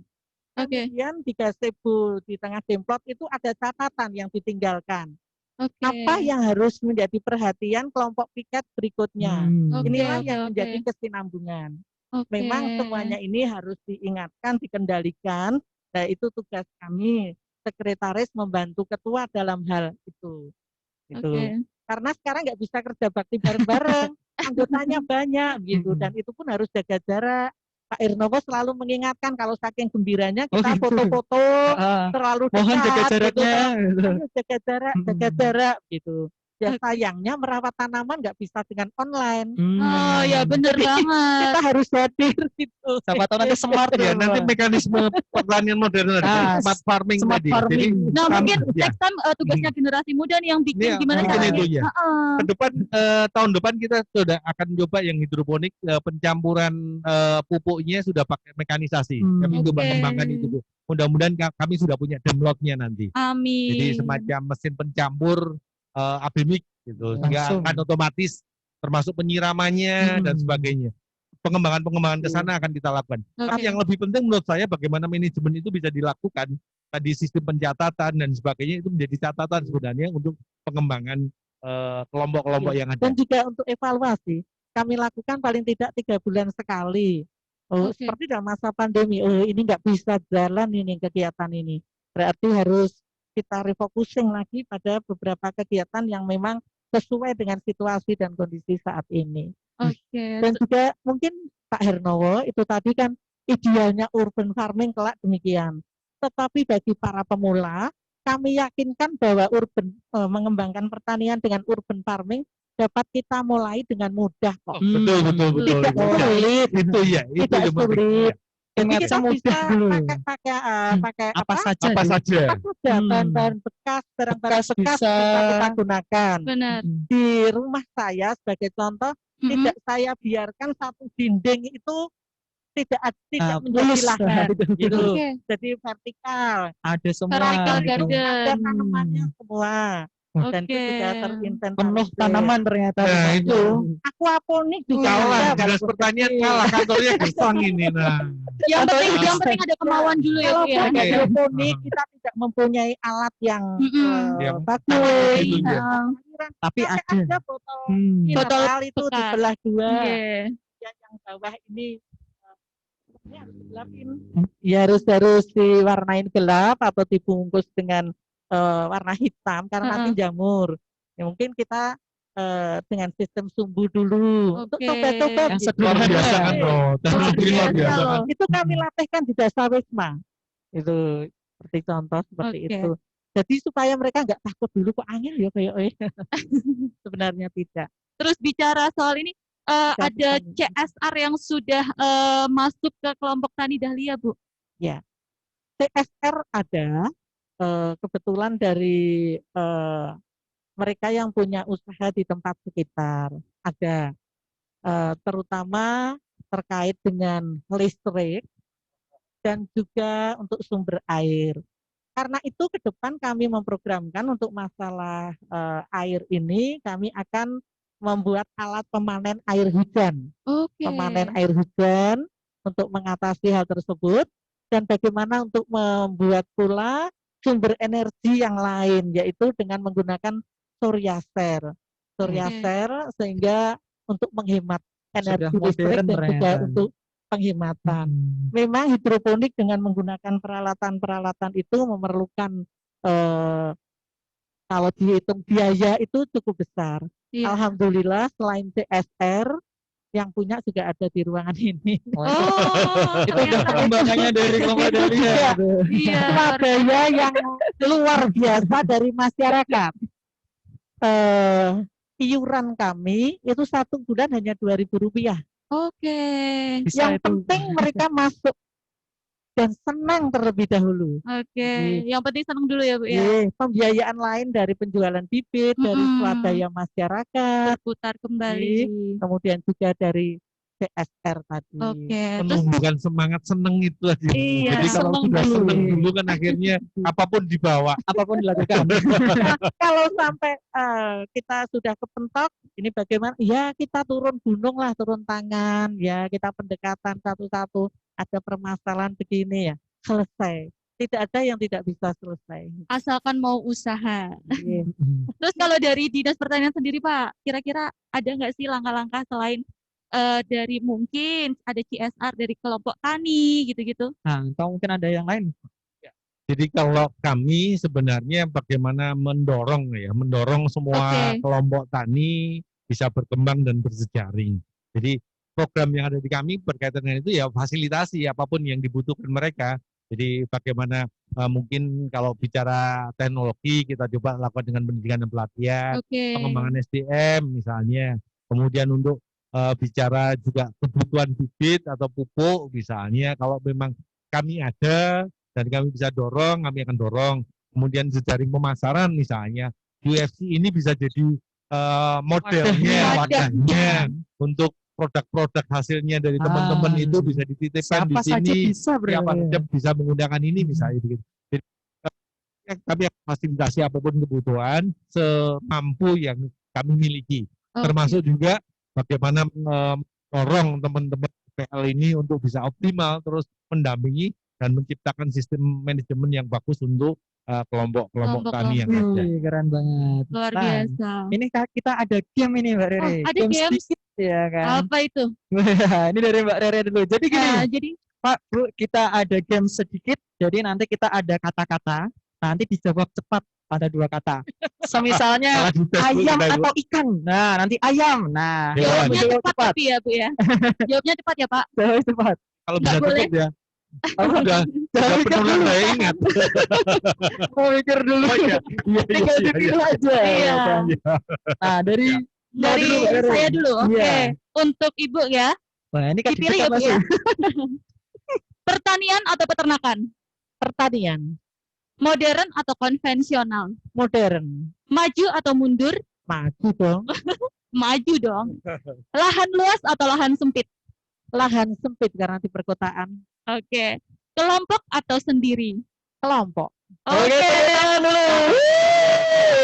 Oke. Kemudian di gazebo di tengah demplot itu ada catatan yang ditinggalkan. Oke. Apa yang harus menjadi perhatian kelompok piket berikutnya. Oke, Inilah oke, yang oke. menjadi kesinambungan. Oke. Memang semuanya ini harus diingatkan, dikendalikan. Nah, itu tugas kami, sekretaris membantu ketua dalam hal itu. Gitu. Oke. Karena sekarang nggak bisa kerja bakti bareng-bareng, anggotanya banyak gitu, dan itu pun harus jaga jarak. Pak Irnowo selalu mengingatkan kalau saking gembiranya Oh, kita gitu. foto-foto Ah, terlalu dekat, mohon jaga jaraknya. gitu. Harus jaga jarak gitu. Ya Oke. sayangnya merawat tanaman nggak bisa dengan online. Oh ya bener banget. Kita harus hadir gitu. Siapa tahu nanti smart ya ya. nanti mekanisme pertanian modern tadi, Ah, smart farming smart tadi. farming. Jadi Nah mungkin ya. next time tugasnya generasi muda nih yang bikin Ini gimana mungkin caranya. itu ya. Heeh. Ke depan tahun depan kita sudah akan coba yang hidroponik, pencampuran pupuknya sudah pakai mekanisasi. Kami coba Oke. kembangkan itu Bu. Mudah-mudahan kami sudah punya demlotnya nanti. Amin. Jadi semacam mesin pencampur abimik gitu, sehingga Langsung. akan otomatis termasuk penyiramannya dan sebagainya. Pengembangan-pengembangan ke sana akan kita lakukan. Tapi Oke. yang lebih penting menurut saya bagaimana manajemen itu bisa dilakukan. Tadi sistem pencatatan dan sebagainya itu menjadi catatan sebenarnya untuk pengembangan kelompok-kelompok yang ada. Dan juga untuk evaluasi, kami lakukan paling tidak 3 bulan sekali. Oh, Oke. seperti dalam masa pandemi, oh ini nggak bisa jalan ini kegiatan ini. Berarti harus kita refocusing lagi pada beberapa kegiatan yang memang sesuai dengan situasi dan kondisi saat ini. Oke. Dan juga mungkin Pak Hernowo itu tadi kan idealnya urban farming kelak demikian. Tetapi bagi para pemula, kami yakinkan bahwa mengembangkan pertanian dengan urban farming dapat kita mulai dengan mudah kok. Betul. Tidak sulit, Itu ya, itu tidak yang penting. sulit. Jadi Ingat kita semudah bisa dulu. pakai Apa saja. Apa gitu. saja. bahan-bahan bekas, barang-barang Bekas bekas bisa. kita gunakan. Benar. Di rumah saya sebagai contoh, tidak saya biarkan satu dinding itu tidak menjadi mulus. lahan gitu. Oke. Jadi vertikal. Ada semua. Vertical gitu. garden. Ada tanamannya semua. Dan itu Oke. juga terinventarisir. Penuh tanaman ternyata. Nah, rumahnya. itu. Aquaponik juga Kalah, ada, dinas walaupun pertanian kecil. kalah, kantornya gesang ini. Nah, Yang penting ada kemauan dulu ya Bu ya. Walaupun Oke. hidroponik kita tidak mempunyai alat yang Yang bagus. gitu ya. Tapi Pakai ada. aja botol Botol mineral itu bekas. dibelah dua. Oke. Yang bawah ini harus digelapin. Ya harus diwarnain gelap atau dibungkus dengan warna hitam karena nanti jamur. Ya, mungkin kita dengan sistem sumbu dulu untuk Oke. coba-coba Yang gitu. luar biasa sederhana. kan loh. Teknologi luar biasa kan. Itu kami latihkan di Desa Wisma. Itu seperti contoh seperti Oke. itu. Jadi supaya mereka nggak takut dulu kok angin ya kayak sebenarnya tidak. Terus bicara soal ini ada Tani. CSR yang sudah masuk ke kelompok Tani Dahlia Bu. CSR ada kebetulan dari mereka yang punya usaha di tempat sekitar ada terutama terkait dengan listrik dan juga untuk sumber air. Karena itu ke depan kami memprogramkan untuk masalah air ini kami akan membuat alat pemanen air hujan. Oke. Pemanen air hujan untuk mengatasi hal tersebut dan bagaimana untuk membuat pula sumber energi yang lain, yaitu dengan menggunakan surya share. Surya Oke. share sehingga untuk menghemat energi Sudah listrik modern dan juga ternyata. untuk penghematan. Hmm. Memang hidroponik dengan menggunakan peralatan-peralatan itu memerlukan eh, kalau dihitung biaya itu cukup besar. Iya. Alhamdulillah selain CSR yang punya juga ada di ruangan ini. Oh, Itu udah ternyata. pengembangannya dari kelompok Dahlia. Iya. Iya, luar Swadaya yang luar biasa dari masyarakat. Iuran kami itu 1 bulan hanya Rp2.000. Oke. Bisa Yang itu. penting mereka masuk dan senang terlebih dahulu. Oke. Iya. Yang penting senang dulu ya, Bu ya. Pembiayaan lain dari penjualan bibit, dari Mm-mm. swadaya masyarakat, Berputar kembali. kemudian juga dari CSR tadi. Oke. Terus Menumbuhkan semangat seneng itu aja. iya, Jadi kalau seneng sudah dulu. seneng dulu kan akhirnya apapun dibawa. Apapun dilakukan. Nah, kalau sampai kita sudah kepentok, ini bagaimana? Ya kita turun gunung lah, turun tangan, ya kita pendekatan satu-satu. Ada permasalahan begini ya, selesai. Tidak ada yang tidak bisa selesai. Asalkan mau usaha. Iya. Terus kalau dari Dinas Pertanian sendiri, Pak, kira-kira ada nggak sih langkah-langkah selain dari mungkin ada CSR dari kelompok tani gitu-gitu? Nah, atau mungkin ada yang lain. Jadi kalau kami sebenarnya bagaimana mendorong semua Oke. kelompok tani bisa berkembang dan berjejaring. Jadi program yang ada di kami berkaitan dengan itu ya fasilitasi apapun yang dibutuhkan mereka. Jadi bagaimana mungkin kalau bicara teknologi kita coba lakukan dengan pendidikan dan pelatihan, Oke. pengembangan SDM misalnya. Kemudian untuk bicara juga kebutuhan bibit atau pupuk misalnya kalau memang kami ada dan kami bisa dorong, kami akan dorong. Kemudian jejaring pemasaran misalnya, UFC ini bisa jadi modelnya, wadahnya untuk produk-produk hasilnya dari teman-teman itu bisa dititipkan di Siapa saja sini. bisa, Bro. Siapa saja bisa menggunakan ini misalnya begitu. Jadi kami akan fasilitasi apapun kebutuhan semampu yang kami miliki. Oke. Termasuk juga bagaimana mendorong teman-teman PL ini untuk bisa optimal terus mendampingi dan menciptakan sistem manajemen yang bagus untuk kelompok-kelompok tani yang ada. Wih, keren banget. Luar Nah, biasa. ini kita ada game ini Mbak Rere. Oh, ada game? sedikit ya kan. Apa itu? Ini dari Mbak Rere dulu. Jadi gini, Nah, jadi Pak, Bu, kita ada game sedikit. Jadi nanti kita ada kata-kata. Nanti dijawab cepat pada 2 kata. Semisalnya Salah dites dulu ayam kita, Bu. atau ikan. Nah, nanti ayam. Nah, Hewan. jawabnya jawab cepat tapi ya, Bu ya. Jawabnya cepat ya, Pak. Jawab cepat. Kalau Nggak bisa boleh. cepat ya. Sudah Jawab mikir penurunan dulu. daya ingat. Mau mikir dulu. Oh iya, iya, Tinggal iya, iya. dipilih aja. Iya. Nah, dari Dari dulu, Mbak Rere. saya dulu. Oke. Iya. Untuk Ibu ya. Wah, ini kan Dipilih ya, Bu ya. Pertanian atau peternakan? Pertanian Modern atau konvensional? modern, Maju atau mundur? maju dong. Maju dong. Lahan luas atau lahan sempit? Lahan sempit karena di perkotaan. Oke. Kelompok atau sendiri? Kelompok. Oke.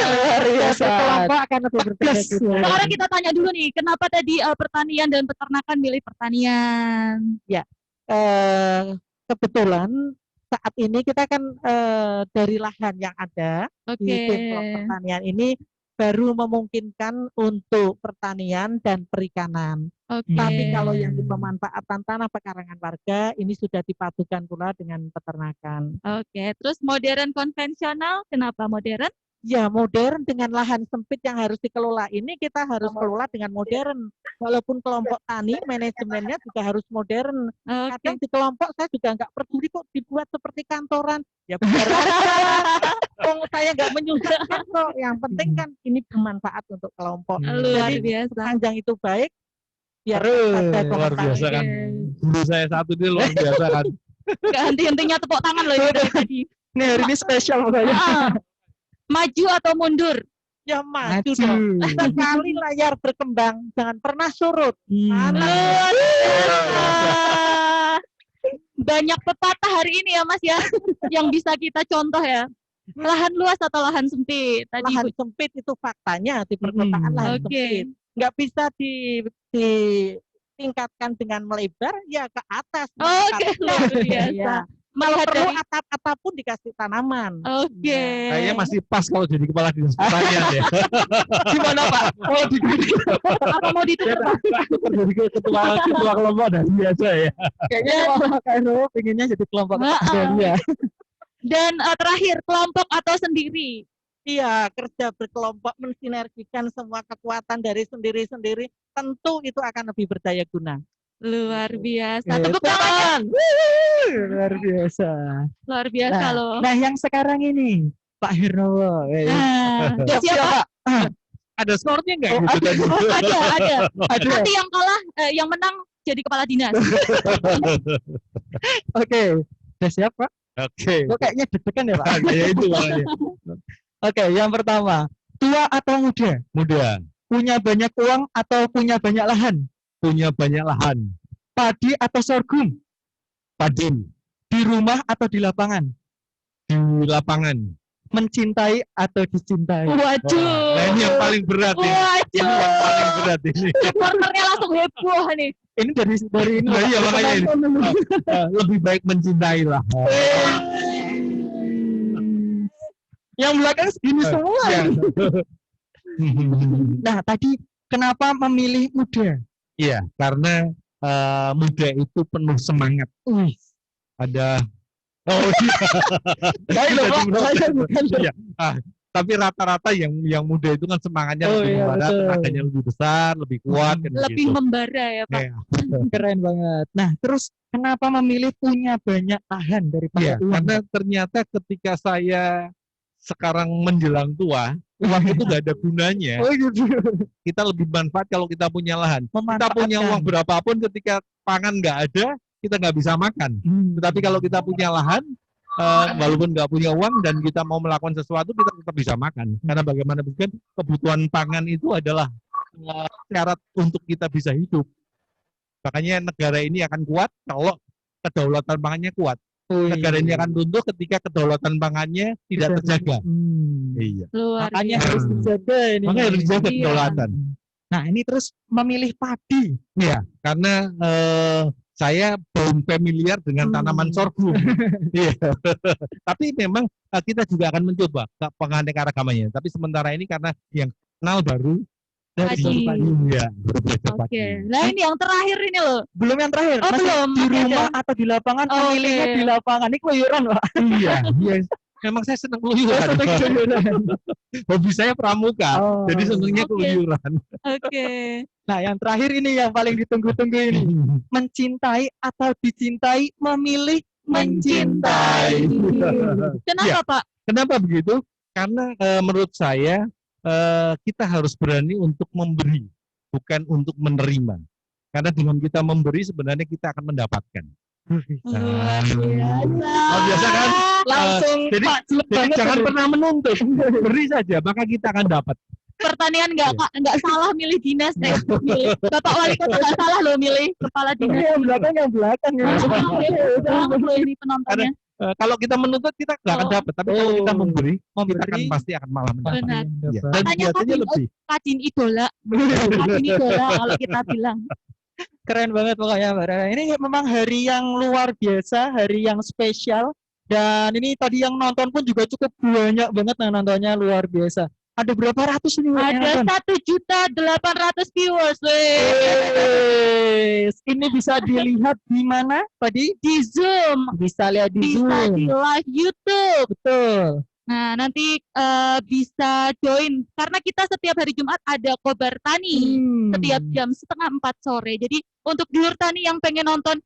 luar biasa. Kelompok akan lebih berbeda Yes. juga. Sekarang kita tanya dulu nih, kenapa tadi pertanian dan peternakan milih pertanian? Kebetulan saat ini kita kan dari lahan yang ada di Oke. Pemprov Pertanian ini baru memungkinkan untuk pertanian dan perikanan. Oke. Tapi kalau yang di pemanfaatan tanah pekarangan warga ini sudah dipadukan pula dengan peternakan. Oke, terus modern konvensional, kenapa modern? Ya modern dengan lahan sempit yang harus dikelola ini kita harus kelola dengan modern. Walaupun kelompok tani manajemennya juga harus modern. Oke. Kadang di kelompok saya juga nggak peduli kok dibuat seperti kantoran. Ya biar oh, saya nggak menyusahkan kok. Yang penting kan ini bermanfaat untuk kelompok. Luar Jadi biasa. sepanjang itu baik. Biar Aduh, ada Luar biasa kan. Guru saya satu ini luar biasa kan. Gak henti-hentinya tepuk tangan loh ini dari tadi. Ini hari ini spesial pokoknya. Ah, maju atau mundur? Ya maju dong. Sekali layar berkembang, jangan pernah surut. Luar biasa. Banyak pepatah hari ini ya Mas ya, yang bisa kita contoh ya. Lahan luas atau lahan sempit? Tadi Lahan Bu. sempit itu faktanya di perkotaan lahan Oke. sempit. Nggak bisa tingkatkan dengan melebar ya ke atas. Oke, luar biasa. Ya. Kalau Melihat perlu dari atap-atap pun dikasih tanaman. Oke. Kayaknya masih pas kalau jadi kepala dinas pertanian ya. Gimana Pak? Oh, Apa mau ditutup? Pak? Jadi ketua kelompok dan biasa ya. kayaknya Pak Khairul pengennya jadi kelompok ya. Dan terakhir, kelompok atau sendiri? Iya, kerja berkelompok mensinergikan semua kekuatan dari sendiri-sendiri, tentu itu akan lebih berdaya guna. Luar biasa. Tepuk Tepuk tangan. Luar biasa. Luar biasa loh. Nah, yang sekarang ini Pak Hirnowo. Nah, siapa? Ada skornya nggak Oh, gitu tadi? Ada. Ada. Nanti yang kalah, yang menang jadi kepala dinas. Oke. Udah siap Pak? Oke. Kok kayaknya deg-degan ya Pak? Ya itu makanya. Oke, yang pertama. Tua atau muda? Muda, Punya banyak uang atau punya banyak lahan? punya banyak lahan, Padi atau sorghum? padi, Di rumah atau di lapangan? di lapangan. Mencintai atau dicintai? Waduh. Nah ini yang paling berat ini. Ini yang paling berat ini. Supporternya langsung heboh nih. Ini dari ini. Nah, iya, makanya ini. Lebih baik mencintai lah. Yang belakang segini semua. Ya. Nah, tadi kenapa memilih muda? Iya, karena muda itu penuh semangat. Ada Saya bukan. Iya. Tapi rata-rata yang muda itu kan semangatnya Oh, lebih iya, membara, betul. tenaganya lebih besar, lebih kuat kan Lebih begitu. membara ya Pak. Iya. Keren banget. Nah, terus kenapa memilih punya banyak lahan daripada Iya, uang? karena ternyata ketika saya sekarang menjelang tua, uang itu nggak ada gunanya. Oh gitu. Kita lebih manfaat kalau kita punya lahan. Kita Memanfaatkan. punya uang berapapun ketika pangan nggak ada, kita nggak bisa makan. Tetapi kalau kita punya lahan, walaupun nggak punya uang dan kita mau melakukan sesuatu, kita tetap bisa makan. Karena bagaimanapun kan kebutuhan pangan itu adalah syarat untuk kita bisa hidup. Makanya negara ini akan kuat kalau kedaulatan pangannya kuat. Negara ini akan runtuh ketika kedaulatan pangannya tidak terjaga. Iya. Luar Makanya biasa. harus dijaga ini. Makanya harus dijaga Iya. kedaulatan. Nah, ini terus memilih padi. Iya, karena saya belum familiar dengan tanaman sorghum. Iya. Tapi memang kita juga akan mencoba penganeka-ragamannya. Tapi sementara ini karena yang kenal baru Padi. Iya, berbeda Oke. padi. Nah ini yang terakhir ini loh. Belum yang terakhir. Oh, Masih belum. di Masih rumah ada. atau di lapangan, Oke. memilihnya di lapangan. Ini keluyuran, Pak. Iya, iya. Memang saya senang keluyuran. Hobi saya pramuka, Oh. jadi senangnya Oke. keluyuran. Oke. Nah, yang terakhir ini yang paling ditunggu-tunggu ini. Mencintai atau dicintai, memilih mencintai. Kenapa Iya. Pak? Kenapa begitu? Karena menurut saya kita harus berani untuk memberi, bukan untuk menerima. Karena dengan kita memberi sebenarnya kita akan mendapatkan. Luar biasa. Oh, biasa kan? Langsung Jadi, Pak, jelek jadi banget jangan ini. pernah menuntut, beri saja, maka kita akan dapat. Pertanian nggak salah milih dinas deh. Milih. Bapak Wali Kota nggak salah loh milih kepala Ini dinas. yang belakang. Tahu loh ini penontonnya. Kalau kita menuntut kita nggak akan Oh. dapat, tapi kalau kita memberi, kita Memberi. akan pasti akan malah mendapat. Benar. Iya. Dan Katanya biasanya Kadin, lebih. Kadin idola. Kadin idola kalau kita bilang. Keren banget pokoknya Mbak Rara. Ini memang hari yang luar biasa, hari yang spesial. Dan ini tadi yang nonton pun juga cukup banyak banget yang nontonnya, luar biasa. Ada berapa ratus ini Mbak, yang Ada nonton? 1.800.000 viewers. Weh. Yes. Ini bisa dilihat di mana tadi? Di Zoom. Bisa lihat di Bisa Zoom. di live YouTube. Betul. Nah, nanti bisa join karena kita setiap hari Jumat ada Kobar Tani setiap jam 3:30 sore. Jadi untuk dulur tani yang pengen nonton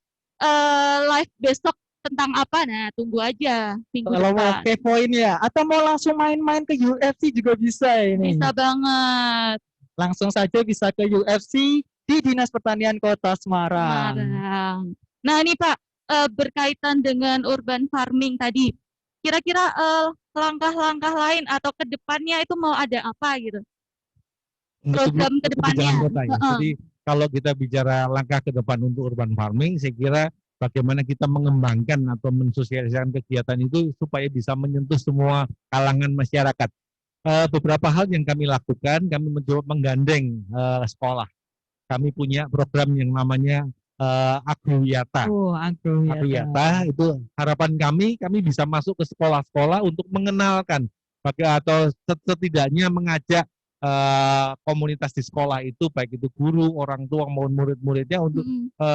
live besok tentang apa, nah tunggu aja minggu Kalau mau depan. kepoin ya, atau mau langsung main-main ke UFC juga bisa ini. Bisa banget. Langsung saja bisa ke UFC di Dinas Pertanian Kota Semarang. Semarang. Nah ini Pak, berkaitan dengan urban farming tadi, kira-kira langkah-langkah lain atau kedepannya itu mau ada apa gitu? Program Untuk kedepannya. kebijakan kota ya. Heeh. Jadi kalau kita bicara langkah ke depan untuk urban farming, saya kira bagaimana kita mengembangkan atau mensosialisasikan kegiatan itu supaya bisa menyentuh semua kalangan masyarakat. Beberapa hal yang kami lakukan, kami mencoba menggandeng sekolah. kami punya program yang namanya Agrowiyata. Oh, Agrowiyata itu harapan kami bisa masuk ke sekolah-sekolah untuk mengenalkan atau setidaknya mengajak komunitas di sekolah itu, baik itu guru, orang tua maupun murid-muridnya untuk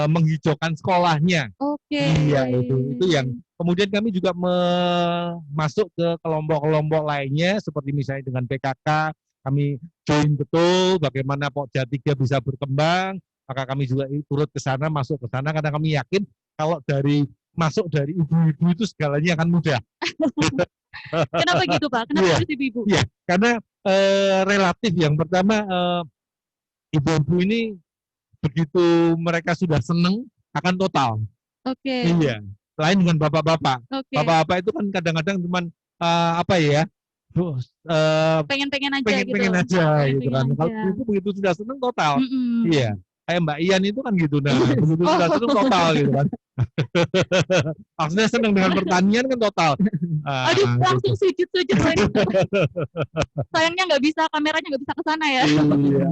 menghijaukan sekolahnya. Oke. Iya, itu yang kemudian kami juga masuk ke kelompok-kelompok lainnya seperti misalnya dengan PKK, kami join betul bagaimana Pokja 3 bisa berkembang, maka kami juga turut ke sana, masuk ke sana karena kami yakin kalau masuk dari ibu-ibu itu segalanya akan mudah. Kenapa gitu Pak? Kenapa Iya. harus ibu-ibu? Iya, karena relatif yang pertama ibu-ibu ini begitu mereka sudah seneng akan total. Oke. Iya. Lain dengan bapak-bapak. Oke. Bapak-bapak itu kan kadang-kadang cuman apa ya? Pengen-pengen aja pengen-pengen gitu. aja Pengen-pengen gitu kan. Kalau aja. ibu begitu sudah seneng total. Mm-mm. Iya. Kayak Mbak Ian itu kan gitu. Nah, begitu sudah seneng total gitu kan. Maksudnya seneng dengan pertanian kan total. Aduh, Gitu. langsung sujud-sujud lagi. Sayangnya nggak bisa, kameranya nggak bisa ke sana ya. Iya.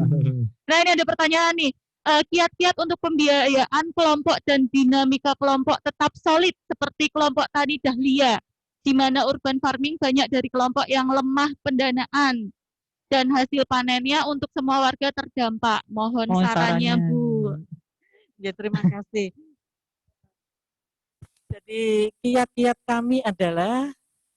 Nah, ini ada pertanyaan nih. Kiat-kiat untuk pembiayaan kelompok dan dinamika kelompok tetap solid seperti kelompok tani Dahlia, di mana urban farming banyak dari kelompok yang lemah pendanaan dan hasil panennya untuk semua warga terdampak. Mohon sarannya, Bu. Ya, terima kasih. Jadi kiat-kiat kami adalah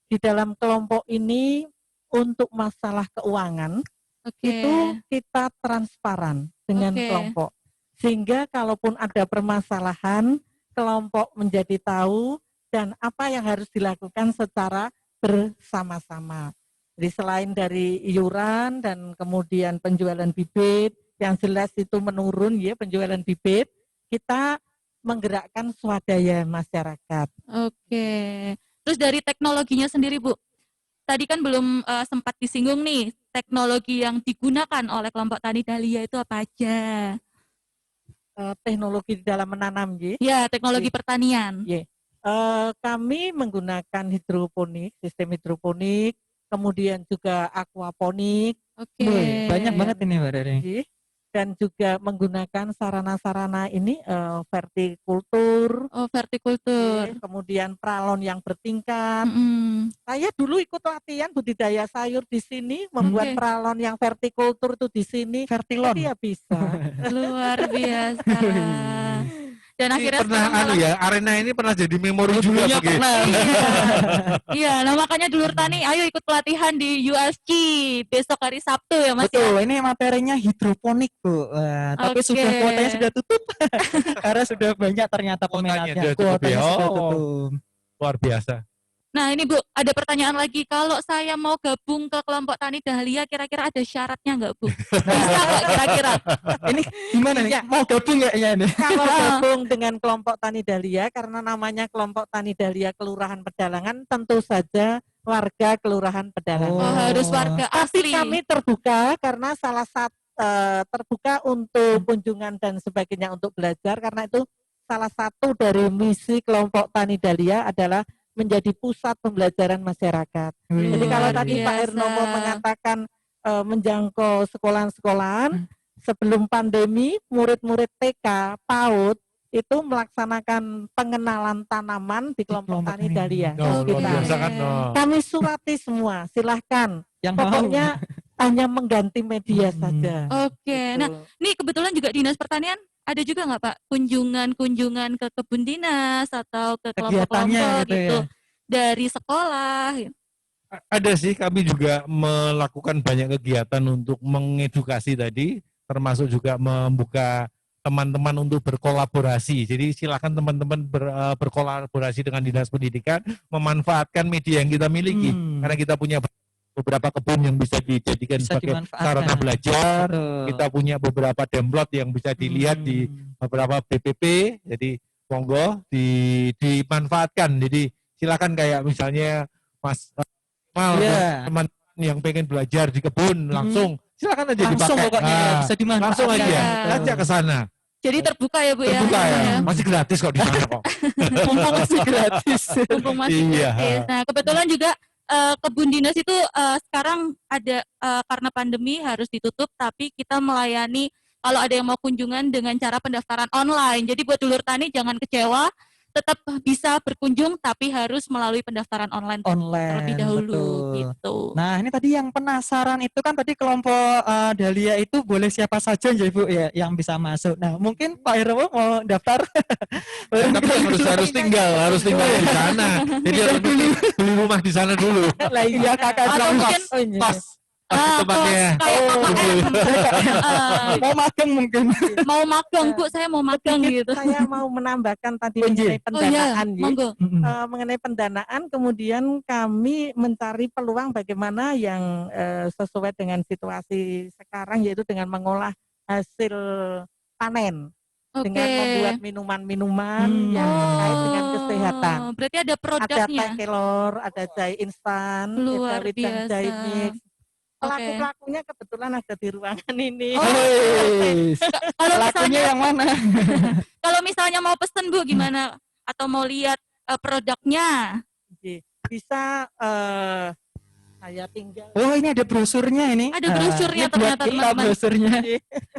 di dalam kelompok ini untuk masalah keuangan Oke. itu kita transparan dengan Oke. kelompok. Sehingga kalaupun ada permasalahan, kelompok menjadi tahu dan apa yang harus dilakukan secara bersama-sama. Jadi selain dari iuran dan kemudian penjualan bibit, yang jelas itu menurun ya penjualan bibit, kita menggerakkan swadaya masyarakat. Oke. Terus dari teknologinya sendiri, Bu. Tadi kan belum sempat disinggung nih, teknologi yang digunakan oleh kelompok tani Dahlia itu apa aja? Teknologi di dalam menanam ya. Ya, teknologi pertanian. Kami menggunakan hidroponik, sistem hidroponik, kemudian juga aquaponik. Oke. Wih, banyak banget ini Mbak Rere. Dan juga menggunakan sarana-sarana ini vertikultur. Oh, vertikultur. Kemudian pralon yang bertingkat. Mm-mm. Saya dulu ikut latihan budidaya sayur di sini, membuat pralon yang vertikultur itu di sini. Vertilon. Jadi ya bisa. Luar biasa. Dan Ini akhirnya pernah sekarang malah- ya, arena ini pernah jadi memori juga Dulunya bagi. pernah. Iya, nah makanya dulur tani, ayo ikut pelatihan di USG besok hari Sabtu ya Mas. Betul, Ya? ini materinya hidroponik Bu. Tapi Oke. kuotanya sudah tutup karena sudah banyak ternyata Kuotanya peminatnya. sudah tutup ya? Sudah Oh. tutup. Luar biasa. Nah ini Bu, ada pertanyaan lagi. Kalau saya mau gabung ke kelompok tani Dahlia, kira-kira ada syaratnya nggak Bu? Bisa nggak kira-kira? Ini gimana nih? Iya. Mau gabung nggak ya ini? Kalau gabung dengan kelompok Tani Dahlia, karena namanya kelompok Tani Dahlia Kelurahan Pedalangan, tentu saja warga Kelurahan Pedalangan. Oh, harus warga Tapi asli. kami terbuka karena salah satu terbuka untuk kunjungan dan sebagainya untuk belajar, karena itu salah satu dari misi kelompok Tani Dahlia adalah menjadi pusat pembelajaran masyarakat. Jadi kalau Luar tadi Pak biasa. Ernomo mengatakan menjangkau sekolahan-sekolahan, sebelum pandemi murid-murid TK, PAUD itu melaksanakan pengenalan tanaman di kelompok kelompok Tani ini. Dahlia. Oh, luar Kita. biasa kan. Oh. Kami surati semua, silahkan. Yang Pokoknya hanya mengganti media Hmm. saja. Oke, nah nih kebetulan juga Dinas Pertanian ada juga nggak Pak kunjungan ke kebun dinas atau ke Kegiatannya kelompok-kelompok gitu gitu ya. dari sekolah? Ada sih, kami juga melakukan banyak kegiatan untuk mengedukasi tadi, termasuk juga membuka teman-teman untuk berkolaborasi. Jadi silakan teman-teman berkolaborasi dengan Dinas Pendidikan, memanfaatkan media yang kita miliki. Karena kita punya beberapa kebun yang bisa dijadikan Bisa sebagai dimanfaatkan. sarana belajar. Betul. Kita punya beberapa demplot yang bisa dilihat di beberapa BPP. Jadi monggo dimanfaatkan. Jadi silakan kayak misalnya Mas Mal, Iya. teman yang pengen belajar di kebun langsung silakan aja Langsung dipakai. pokoknya ya, bisa dimanfaatkan. Langsung aja, Betul. ajak ke sana. Jadi terbuka ya Bu ya? Terbuka ya, Ya. masih gratis kok di sana kok. Mumpung masih gratis. Mumpung masih Iya. gratis. Nah kebetulan juga kebun dinas itu sekarang ada karena pandemi harus ditutup, tapi kita melayani kalau ada yang mau kunjungan dengan cara pendaftaran online. Jadi buat dulur tani jangan kecewa, tetap bisa berkunjung tapi harus melalui pendaftaran online terlebih Online, dahulu betul. gitu. Nah, ini tadi yang penasaran itu kan tadi kelompok Dahlia itu boleh siapa saja ya Ibu ya yang bisa masuk. Nah, mungkin Pak Herowo mau daftar. Tapi harus tinggal di sana. Jadi harus beli rumah di sana dulu. Lah iya kakak Atau bilang mungkin kos. Pas tempatnya. kayak KKN. Mau magang mungkin. Mau magang Bu, saya mau magang Sedikit gitu. saya mau menambahkan tadi Oh, iya. mengenai pendanaan. Ji. Monggo. Mengenai pendanaan, kemudian kami mencari peluang bagaimana yang sesuai dengan situasi sekarang, yaitu dengan mengolah hasil panen. Oke. Dengan membuat minuman-minuman yang terkait dengan kesehatan. Berarti ada Ada produknya. teh kelor, ada jahe instan, Luar ada wedang biasa. jahe mix. Oke. Pelaku-pelakunya kebetulan ada di ruangan ini. Wih, Kalau lakunya misalnya yang mana? kalau misalnya mau pesen Bu gimana? Atau mau lihat produknya? Bisa saya tinggal. Oh, ini ada brosurnya ini. Ada brosurnya ini buat ternyata, kita teman-teman. brosurnya.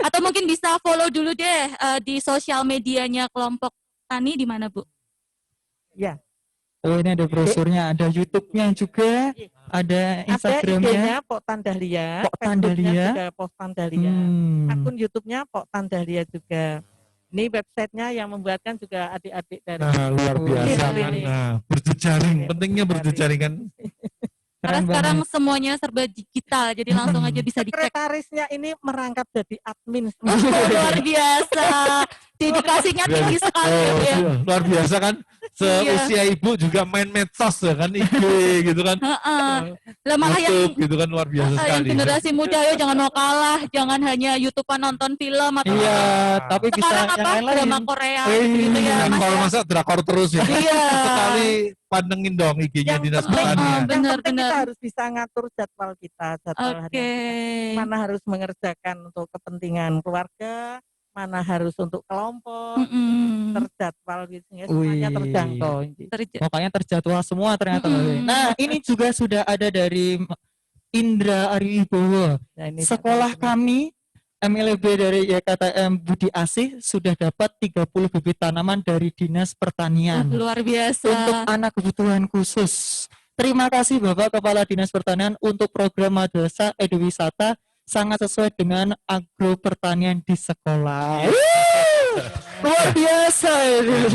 Atau mungkin bisa follow dulu deh di sosial medianya kelompok tani di mana Bu? Ya. Oh, ini ada brosurnya, ada YouTube-nya juga, ada Ada Instagram-nya. IG-nya Poktan Dahlia, Poktan Facebook-nya Dahlia. juga Poktan Dahlia. Akun YouTube-nya Poktan Dahlia juga. Ini websitenya yang membuatkan juga adik-adik dari Nah, luar biasa kan. Ini. Nah, berjejaring, pentingnya berjejaring kan. Karena Keren sekarang banget. semuanya serba digital, jadi langsung aja bisa dicek. Sekretarisnya ini merangkap jadi admin. Oh, luar biasa. Dedikasinya tinggi sekali ya Bu ya. Luar biasa kan. Seusia ibu juga main medsos ya kan, IG gitu kan. Heeh. Lah malah yang YouTube gitu kan, luar biasa yang sekali. generasi muda ayo jangan mau kalah, jangan hanya YouTubean nonton film atau Iya, tapi bisa sekarang yang apa lain-lain. drama Korea Wih, gitu ya Yang Mas. kalau masa drakor terus ya. Iya. Sekali pandengin dong IG-nya Yang Dinas penting, Pertanian. yang Benar, penting benar. kita harus bisa ngatur jadwal kita, jadwal harian Oke. kita. Mana harus mengerjakan untuk kepentingan keluarga, mana harus untuk kelompok, Mm-mm. terjadwal gitu ya, semuanya Wih. terjangkau. Makanya terjadwal semua ternyata. Nah, ini juga sudah ada dari Indra Ariwibowo. Nah, ini Sekolah kami MLB dari YKTM Budi Asih sudah dapat 30 bibit tanaman dari Dinas Pertanian Luar biasa. untuk anak kebutuhan khusus. Terima kasih Bapak Kepala Dinas Pertanian untuk program Madrasah Eduwisata sangat sesuai dengan agro pertanian di sekolah. Luar biasa,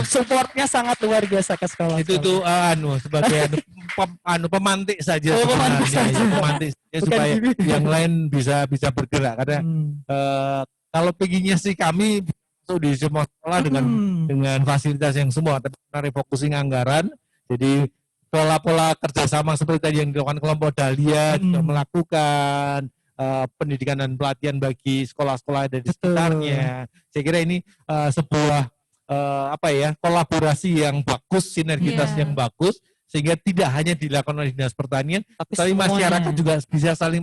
supportnya sangat luar biasa ke sekolah. Itu sebagai pemantik saja Oh, pemantik sebenarnya. saja. Ya, pemantik saja Bukan supaya gini. yang lain bisa bergerak karena kalau pengennya sih kami masuk di semua sekolah dengan fasilitas yang semua, tapi karena refocusing anggaran, jadi pola-pola kerjasama seperti tadi yang dilakukan kelompok Dahlia juga melakukan pendidikan dan pelatihan bagi sekolah-sekolah dari sekitarnya. Saya kira ini sebuah kolaborasi yang bagus, sinergitas Iya. yang bagus, sehingga tidak hanya dilakukan oleh Dinas Pertanian, tapi semuanya. masyarakat juga bisa saling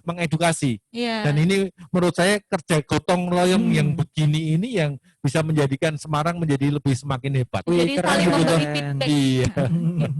mengedukasi. Iya. Dan ini menurut saya kerja gotong royong yang begini ini yang bisa menjadikan Semarang menjadi lebih semakin hebat. Wih, Jadi keren saling gitu. memberi feedback. Iya.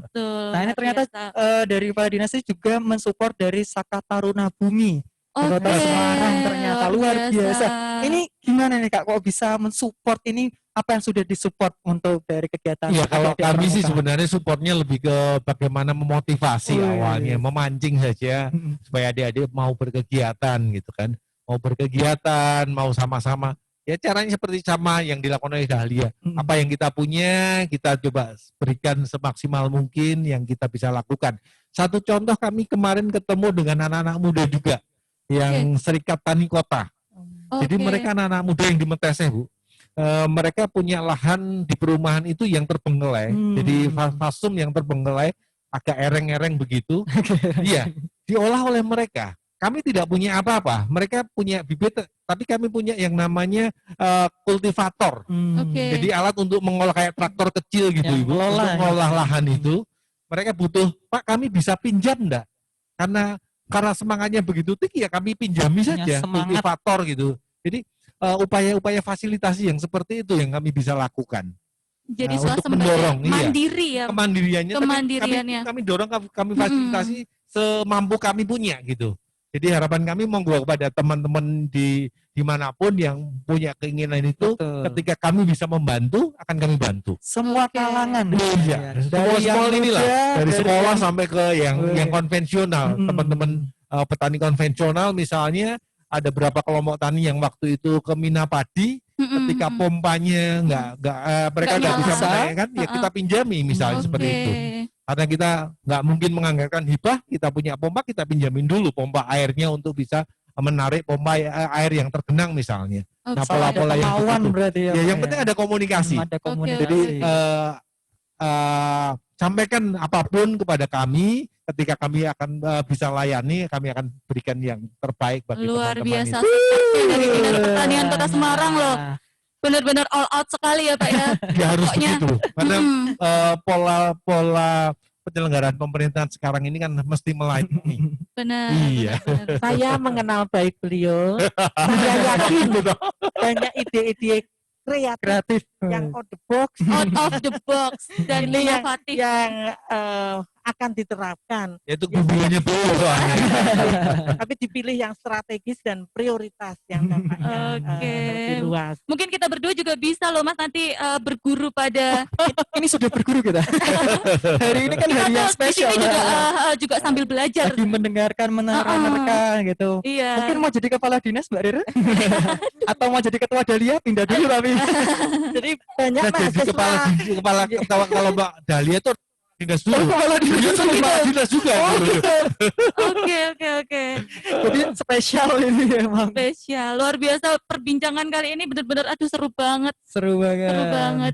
Betul. Nah, ini luar ternyata biasa. dari Kepala Dinasnya juga mensupport dari Saka Taruna Bumi di Kota Oke, Semarang ternyata luar biasa. Ini gimana nih Kak, kok bisa mensupport ini, apa yang sudah disupport untuk dari kegiatan? Iya, kalau adik-adik kami sih pramuka? sebenarnya supportnya lebih ke bagaimana memotivasi Wih. awalnya, memancing saja supaya adik-adik mau berkegiatan gitu kan, mau berkegiatan, mau sama-sama. Ya caranya seperti sama yang dilakukan oleh Dahlia. Apa yang kita punya, kita coba berikan semaksimal mungkin yang kita bisa lakukan. Satu contoh, kami kemarin ketemu dengan anak-anak muda juga yang Serikat Tani Kota. Jadi Oke. mereka anak-anak muda yang di Meteseh, Bu. Mereka punya lahan di perumahan itu yang terbengkelai. Jadi fasum yang terbengkelai, agak ereng-ereng begitu. Iya, diolah oleh mereka. Kami tidak punya apa-apa. Mereka punya bibit, tapi kami punya yang namanya kultivator. Oke. Jadi alat untuk mengolah kayak traktor kecil gitu, Yang Ibu. mengelola, Untuk ya. mengolah lahan itu, mereka butuh, Pak, kami bisa pinjam enggak? Karena semangatnya begitu tinggi, ya kami pinjami saja semangat. kultivator gitu. Jadi upaya-upaya fasilitasi yang seperti itu yang kami bisa lakukan. Jadi untuk swasembada mendorong, iya. mandiri ya. Kemandiriannya, tapi Kemandiriannya. kami dorong, kami fasilitasi semampu kami punya gitu. Jadi harapan kami monggo kepada teman-teman dimanapun yang punya keinginan itu, Betul. ketika kami bisa membantu, akan kami bantu. Semua Oke. kalangan. Iya, Dari yang semua inilah, muda, dari sekolah yang- sampai ke yang konvensional, Mm-mm. teman-teman petani konvensional misalnya, ada beberapa kelompok tani yang waktu itu ke Minapadi, ketika pompanya mereka Nggak nggak bisa nyala. menanyakan, ya kita pinjami misalnya seperti itu. Karena kita nggak mungkin menganggarkan hibah, kita punya pompa, kita pinjamin dulu pompa airnya untuk bisa menarik pompa air yang tergenang misalnya. Oke. Nah, Asal ada pola-pola yang kemauan begitu. berarti ya. Ya, Pak, yang penting ada komunikasi. Ada Oke, komunikasi. Jadi oke. sampaikan apapun kepada kami, ketika kami akan bisa layani, kami akan berikan yang terbaik bagi Luar teman-teman biasa itu. sekali dari Dinas Pertanian Kota Semarang loh. Benar-benar all out sekali ya Pak ya. Ya harus Pokoknya, begitu. Karena Mm-mm. pola penyelenggaraan pemerintahan sekarang ini kan mesti melayani. Benar. Iya. benar. Saya mengenal baik beliau. Saya yakin banyak ide-ide kreatif Kreatif. yang out the box Out of the box dan Ini inovatif. yang akan diterapkan. Itu hubungannya dulu soalnya. Tapi dipilih yang strategis dan prioritas yang dampaknya Oke. lebih luas. Mungkin kita berdua juga bisa loh Mas nanti berguru pada Ini sudah berguru kita. Hari ini kan kita hari yang tuh di spesial. sini juga sambil belajar. Lagi mendengarkan, menerka-nerka gitu. Iya. Mungkin mau jadi kepala dinas Mbak Rere? Atau mau jadi ketua Dahlia? Pindah dulu tapi. Jadi banyak Nah, jadi kepala kalau Mbak Dahlia itu dinas dulu. Kepala dinas Dia dulu, kepala Pak. dinas juga. Oke. Jadi spesial ini emang. Spesial. Luar biasa perbincangan kali ini benar-benar aduh seru banget. Seru banget. Seru banget.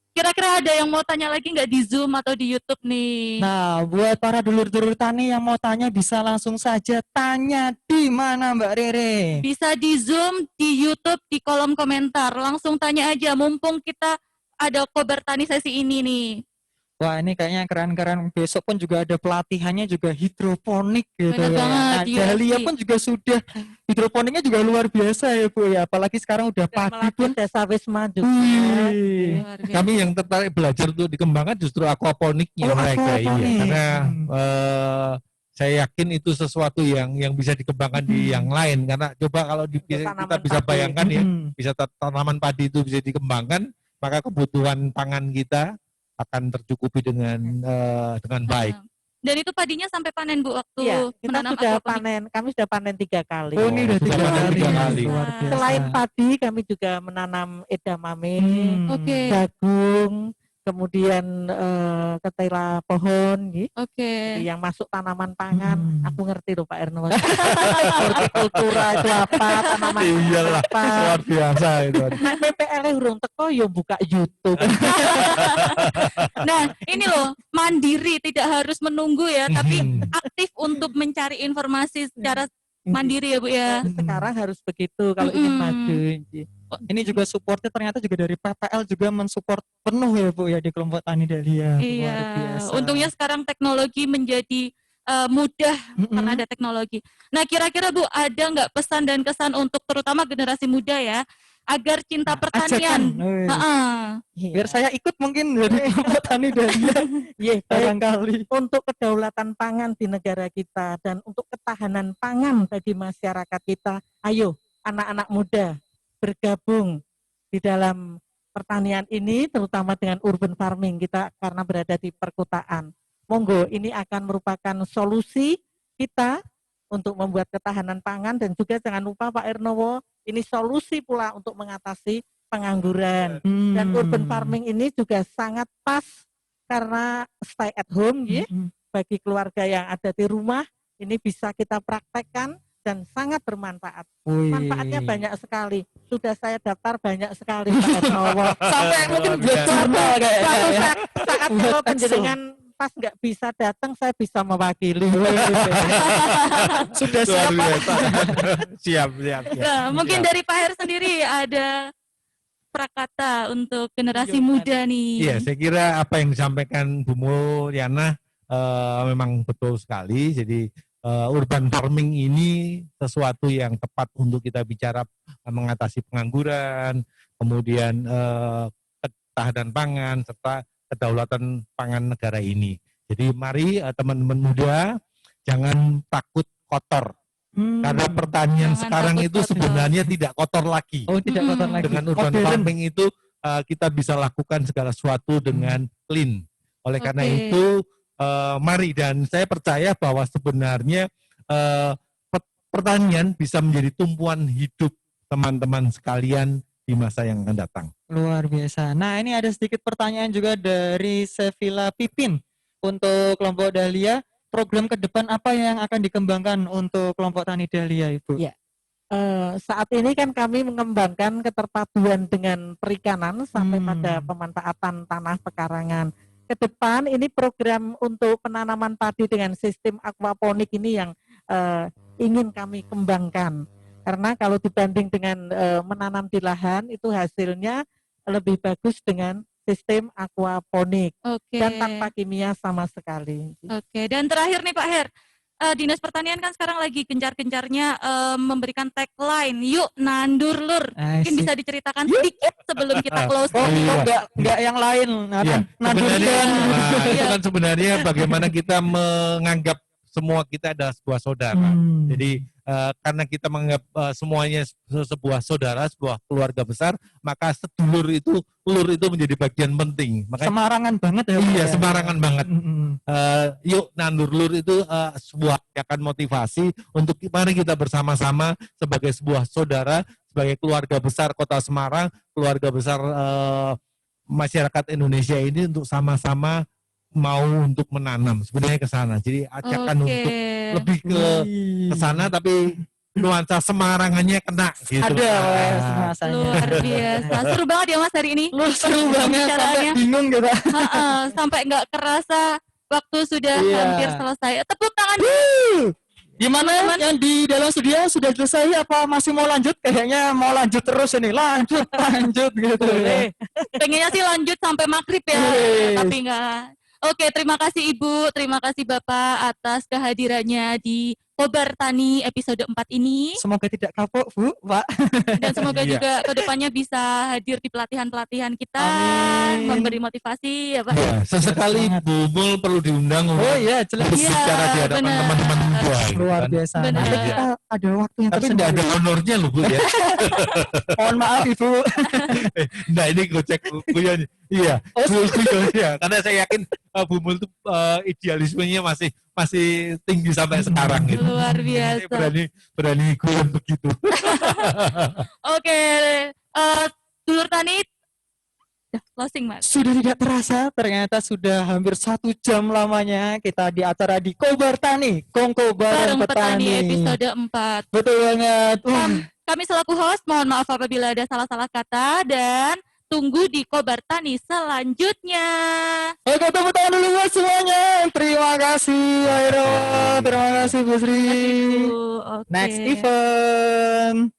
Kira-kira ada yang mau tanya lagi nggak di Zoom atau di YouTube nih? Nah, buat para dulur-dulur tani yang mau tanya bisa langsung saja tanya di mana Mbak Rere. Bisa di Zoom, di YouTube, di kolom komentar. Langsung tanya aja, mumpung kita ada Kobar Tani sesi ini nih. Wah, ini kayaknya keren-keren. Besok pun juga ada pelatihannya juga hidroponik gitu Bener ya. banget, Nah, di Dahlia USI. pun juga sudah hidroponiknya juga luar biasa ya Bu ya. Apalagi sekarang udah padi Melatih pun. desa Wisma juga. Wih. Luar biasa. Kami yang tertarik belajar untuk dikembangkan justru aquaponiknya Oh, mereka aquaponik. iya. Karena Hmm. saya yakin itu sesuatu yang bisa dikembangkan di yang lain. Karena coba kalau kita tanaman bisa padi. bayangkan ya, Hmm. bisa tanaman padi itu bisa dikembangkan, maka kebutuhan pangan kita akan tercukupi dengan baik. Dan itu padinya sampai panen Bu waktu Iya, kita menanam sudah aquaponik. panen. Kami sudah panen 3 kali. Oh, ini udah sudah tiga panen kali. 3 kali. Luar biasa. Selain padi, kami juga menanam edamame, Oke. jagung, kemudian ketela pohon, gitu. Oke. Jadi yang masuk tanaman pangan. Hmm. Aku ngerti loh Pak Erno. Hortikultura itu apa, tanaman Iyalah, apa. luar biasa itu. Nah, PPL urung teko yo buka YouTube. Nah, ini loh, mandiri tidak harus menunggu ya, tapi Hmm. aktif untuk mencari informasi secara mandiri ya Bu ya. Sekarang harus begitu kalau ingin Mm-mm. maju. Ini juga supportnya ternyata juga dari PPL juga mensupport penuh ya Bu ya di kelompok tani Dahlia. Iya. Luar biasa. Untungnya sekarang teknologi menjadi mudah Mm-mm. karena ada teknologi. Nah, kira-kira Bu ada nggak pesan dan kesan untuk terutama generasi muda ya agar cinta pertanian? Ajakan. Wih. Heeh. Biar saya ikut mungkin dari kelompok tani Dahlia Iya, baik. barangkali. Untuk kedaulatan pangan di negara kita dan untuk ketahanan pangan bagi masyarakat kita, ayo anak-anak muda bergabung di dalam pertanian ini, terutama dengan urban farming kita karena berada di perkotaan. Monggo, ini akan merupakan solusi kita untuk membuat ketahanan pangan dan juga jangan lupa Pak Ernowo, ini solusi pula untuk mengatasi pengangguran. Dan urban farming ini juga sangat pas karena stay at home ya, bagi keluarga yang ada di rumah, ini bisa kita praktekkan dan sangat bermanfaat. Manfaatnya banyak sekali. Sudah saya daftar banyak sekali Pak Ernowo. Sampai mungkin Luar buat biasa. jurnal kayaknya Suatu ya. saat Buat kalau Excel. penjenengan pas nggak bisa datang, saya bisa mewakili. Sudah Luar siap Pak. biasa. Siap. Nah, mungkin Siap. dari Pak Her sendiri ada prakata untuk generasi Iya, muda nih. Iya, saya kira apa yang disampaikan Bu Mulyana memang betul sekali. Jadi urban farming ini sesuatu yang tepat untuk kita bicara mengatasi pengangguran, kemudian ketahanan pangan serta kedaulatan pangan negara ini. Jadi mari teman-teman muda jangan takut kotor. Hmm. Karena pertanian Jangan sekarang takut itu kotor. sebenarnya tidak kotor lagi. Oh, tidak kotor lagi. Dengan urban Modern. farming itu kita bisa lakukan segala sesuatu dengan clean. Oleh karena Oke. itu mari, dan saya percaya bahwa sebenarnya pertanian bisa menjadi tumpuan hidup teman-teman sekalian di masa yang akan datang. Luar biasa. Nah, ini ada sedikit pertanyaan juga dari Sevilla Pipin. Untuk kelompok Dahlia, program ke depan apa yang akan dikembangkan untuk kelompok Tani Dahlia, Ibu? Ya. Saat ini kan kami mengembangkan keterpaduan dengan perikanan sampai pada pemanfaatan tanah pekarangan. Ke depan ini program untuk penanaman padi dengan sistem aquaponik ini yang ingin kami kembangkan. Karena kalau dibanding dengan menanam di lahan itu hasilnya lebih bagus dengan sistem aquaponik Oke. dan tanpa kimia sama sekali. Oke, dan terakhir nih Pak Her, Dinas Pertanian kan sekarang lagi gencar-gencarnya memberikan tagline, yuk nandur lur. Mungkin bisa diceritakan sedikit sebelum kita close. Oh, Iya. enggak yang lain. Ya, sebenarnya, itu Iya. kan sebenarnya bagaimana kita menganggap semua kita adalah sebuah saudara. Jadi karena kita menganggap semuanya sebuah saudara, sebuah keluarga besar, maka sedulur itu, lur itu menjadi bagian penting. Makanya Semarangan banget ya. Pak, iya, ya? sembarangan banget. Yuk nandur lur itu sebuah akan motivasi untuk mari kita bersama-sama sebagai sebuah saudara, sebagai keluarga besar Kota Semarang, keluarga besar masyarakat Indonesia ini untuk sama-sama mau untuk menanam, sebenarnya ke sana. Jadi ajakan untuk lebih ke sana, tapi nuansa Semarangannya kena gitu. Ada Nah, rasanya. Luar biasa, seru banget ya Mas hari ini. Seru banget sampai Pembicaraannya. bingung kita. Sampai nggak kerasa waktu sudah Iya. hampir selesai. Tepuk tangan. Gimana Teman-teman. yang di dalam studio sudah selesai apa masih mau lanjut? Kayaknya mau lanjut terus ini. Lanjut gitu. Boleh. Pengennya sih lanjut sampai maghrib ya, Yes. tapi enggak. Oke, terima kasih Ibu, terima kasih Bapak atas kehadirannya di Kobar Tani episode 4 ini. Semoga tidak kapok, Bu, Pak. Dan semoga Iya. juga kedepannya bisa hadir di pelatihan-pelatihan kita, Amin. memberi motivasi ya Pak. ya, sesekali Bu Mul perlu diundang Oh untuk iya, jelas. Iya, berbicara di hadapan benar. teman-teman muda. gitu Luar kan. biasa. Benar. Nanti kita ada waktu yang Tapi tidak ada honornya loh Bu ya. Mohon maaf, Ibu. Nah ini gocek guyon. Iya, Oh, guyon ya. Karena saya yakin Bu Mul itu idealismenya masih tinggi sampai sekarang gitu. Luar Saya biasa. berani guyon begitu. Oke, dulur tani, closing Mas. Sudah tidak terasa, ternyata sudah hampir 1 jam lamanya kita di acara di Kobar Tani, Kongko Bareng Bareng Petani Petani. episode 4. Betul banget. Kami selaku host, mohon maaf apabila ada salah-salah kata dan tunggu di Kobar Tani selanjutnya. Oke, tepuk tangan dulu buat semuanya. Terima kasih, Airo. Terima kasih, Bu Sri. Terima kasih, Bu. Oke. Next event.